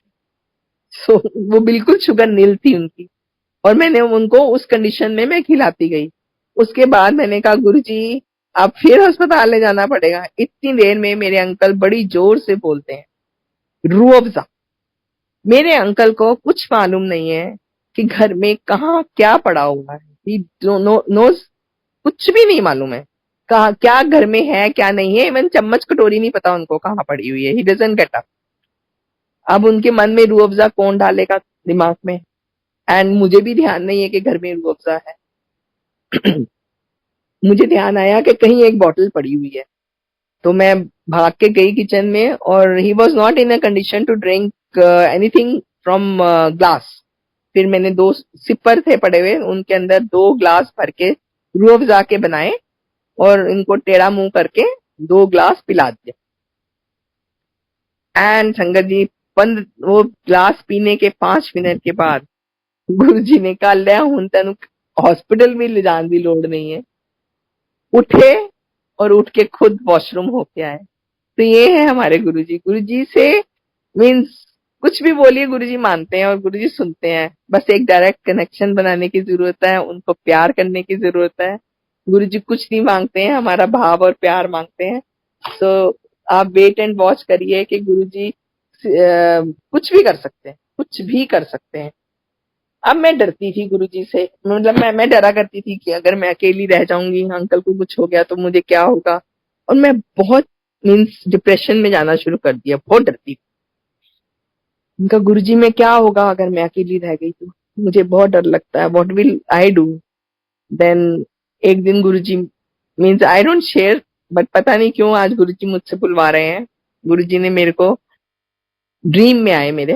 सो वो बिल्कुल शुगर नील थी उनकी, और मैंने उनको उस कंडीशन में मैं खिलाती गई। उसके बाद मैंने कहा गुरुजी अब फिर अस्पताल ले जाना पड़ेगा। इतनी देर में मेरे अंकल बड़ी जोर से बोलते हैं रूह अफ़ज़ा। मेरे अंकल को कुछ मालूम नहीं है कि घर में कहाँ क्या पड़ा हुआ है, ही नोज, कुछ भी नहीं मालूम है कहा क्या घर में है क्या नहीं है। इवन चम्मच कटोरी नहीं पता उनको कहाँ पड़ी हुई है। He doesn't get up. अब उनके मन में रूह अफ़ज़ा कौन डालेगा दिमाग में, एंड मुझे भी ध्यान नहीं है कि घर में रूह अफ़ज़ा है। मुझे ध्यान आया कि कहीं एक बॉटल पड़ी हुई है, तो मैं भाग के गई किचन में, और he was not in a condition to drink anything from glass. फिर मैंने 2 सिपर थे पड़े हुए, उनके अंदर 2 ग्लास भर के रूह अफ़ज़ा के बनाए और इनको टेढ़ा मुंह करके 2 ग्लास पिला दिया। एंड संगत जी, वो ग्लास पीने के 5 मिनट के बाद गुरु जी ने कहा ले हूं तेन हॉस्पिटल भी ले जाने की लोड़ नहीं है। उठे और उठ के खुद वॉशरूम होके आए। तो ये है हमारे गुरुजी। गुरुजी से मीन्स कुछ भी बोलिए गुरुजी मानते हैं और गुरुजी सुनते हैं। बस एक डायरेक्ट कनेक्शन बनाने की जरूरत है, उनको प्यार करने की जरूरत है। गुरुजी कुछ नहीं मांगते हैं, हमारा भाव और प्यार मांगते हैं। तो आप वेट एंड वॉच करिए कि गुरुजी कुछ भी कर सकते हैं, कुछ भी कर सकते हैं। अब मैं डरती थी गुरुजी से, मतलब मैं डरा करती थी कि अगर मैं अकेली रह जाऊंगी, अंकल को कुछ हो गया तो मुझे क्या होगा। और मैं बहुत मीन्स डिप्रेशन में जाना शुरू कर दिया, बहुत डरती थी। उनका गुरुजी में क्या होगा अगर मैं अकेली रह गई तो, मुझे बहुत डर लगता है, what will I do then. एक दिन Guruji means I don't share, but पता नहीं क्यों आज गुरुजी मुझसे बुलवा रहे हैं। गुरुजी ने मेरे को ड्रीम में आए मेरे,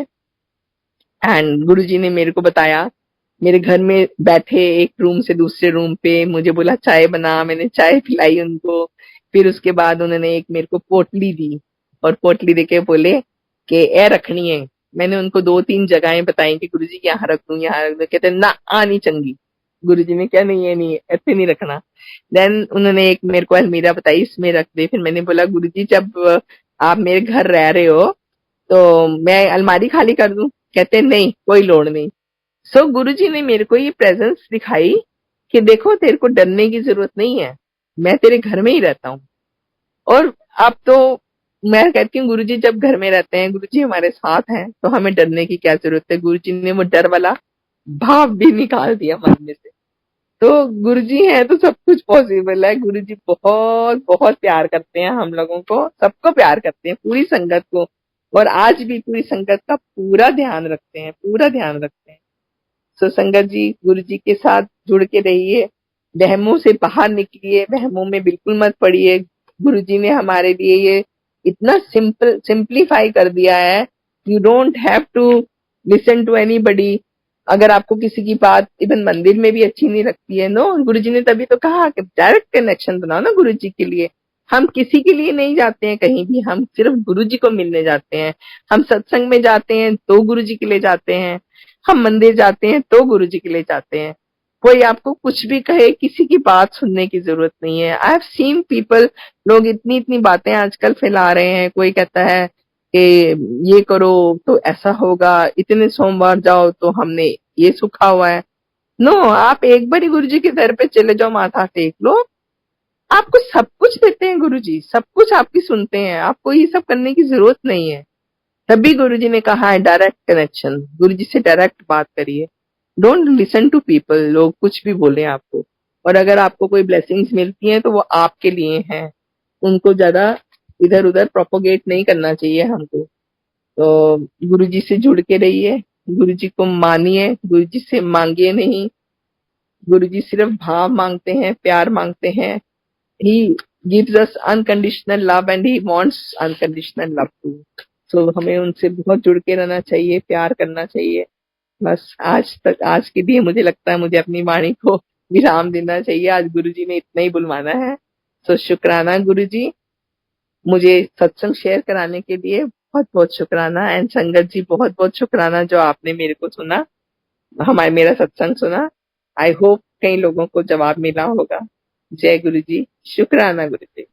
एंड गुरुजी ने मेरे को बताया, मेरे घर में बैठे एक रूम से दूसरे रूम पे, मुझे बोला चाय बना, मैंने चाय पिलाई उनको। फिर उसके बाद उन्होंने एक मेरे को पोटली दी और पोटली देके बोले कि ए रखनी है। मैंने उनको 2 3 जगहें बताई कि गुरुजी यहाँ रख दूं, यहाँ रख दूं। कहते ना आनी चंगी। गुरुजी ने क्या नहीं है, नहीं ऐसे नहीं रखना। देन उन्होंने एक मेरे को अलमीरा बताई, इसमें रख दे। फिर मैंने बोला गुरुजी जब आप मेरे घर रह रहे हो तो मैं अलमारी खाली कर दूं। कहते नहीं कोई लोड़ नहीं। सो गुरुजी ने मेरे को ये प्रेजेंस दिखाई कि देखो तेरे को डरने की जरूरत नहीं है, मैं तेरे घर में ही रहता हूँ। और अब तो मैं कहती हूँ गुरुजी जब घर में रहते हैं, गुरुजी हमारे साथ हैं, तो हमें डरने की क्या जरूरत है। गुरुजी ने वो डर वाला भाव भी निकाल दिया मन में से। तो गुरुजी हैं तो सब कुछ पॉसिबल है। गुरुजी बहुत बहुत प्यार करते हैं हम लोगों को, सबको प्यार करते हैं, पूरी संगत को। और आज भी पूरी संगत का पूरा ध्यान रखते हैं, पूरा ध्यान रखते हैं। सो संगत जी गुरु जी के साथ जुड़ के रहिए, वहमों से बाहर निकलिए, वहमों में बिल्कुल मत पड़िए। गुरु जी ने हमारे लिए ये इतना सिंप्लीफाई कर दिया है, you don't have to listen to anybody. अगर आपको किसी की बात इवन मंदिर में भी अच्छी नहीं लगती है, नो, गुरु जी ने तभी तो कहा कि डायरेक्ट कनेक्शन बनाओ ना गुरु जी के लिए। हम किसी के लिए नहीं जाते हैं कहीं भी, हम सिर्फ गुरु जी को मिलने जाते हैं। हम सत्संग में जाते हैं तो गुरु जी के लिए जाते हैं, हम मंदिर जाते हैं तो गुरु जी के लिए जाते हैं। कोई आपको कुछ भी कहे, किसी की बात सुनने की जरूरत नहीं है। आई हैव सीन पीपल, लोग इतनी इतनी बातें आजकल फैला रहे हैं। कोई कहता है कि ये करो तो ऐसा होगा, इतने सोमवार जाओ तो हमने ये सुखा हुआ है। नो, आप एक बार गुरु जी के दर पे चले जाओ, माथा टेक लो, आपको सब कुछ देते हैं गुरु जी, सब कुछ आपकी सुनते हैं, आपको ये सब करने की जरूरत नहीं है। तभी गुरुजी ने कहा है डायरेक्ट कनेक्शन, गुरुजी से डायरेक्ट बात करिए। डोंट लिसन टू पीपल, लोग कुछ भी बोले आपको। और अगर आपको कोई ब्लेसिंग्स मिलती हैं तो वो आपके लिए हैं, उनको ज्यादा इधर उधर प्रोपोगेट नहीं करना चाहिए हमको। तो गुरुजी से जुड़ के रहिए, गुरुजी को मानिए, गुरुजी से मांगिए नहीं। गुरुजी सिर्फ भाव मांगते हैं, प्यार मांगते हैं। He gives us unconditional love and he wants unconditional love too. So हमें उनसे बहुत जुड़ के रहना चाहिए, प्यार करना चाहिए। बस आज के लिए मुझे लगता है मुझे अपनी वाणी को विराम देना चाहिए। आज गुरुजी ने इतना ही बुलवाना है। सो शुक्राना गुरुजी, मुझे सत्संग शेयर कराने के लिए बहुत बहुत शुक्राना। एंड संगत जी, बहुत बहुत शुक्राना जो आपने मेरे को सुना, हमारे मेरा सत्संग सुना। आई होप कई लोगों को जवाब मिला होगा। जय गुरु जी, शुक्राना गुरु जी।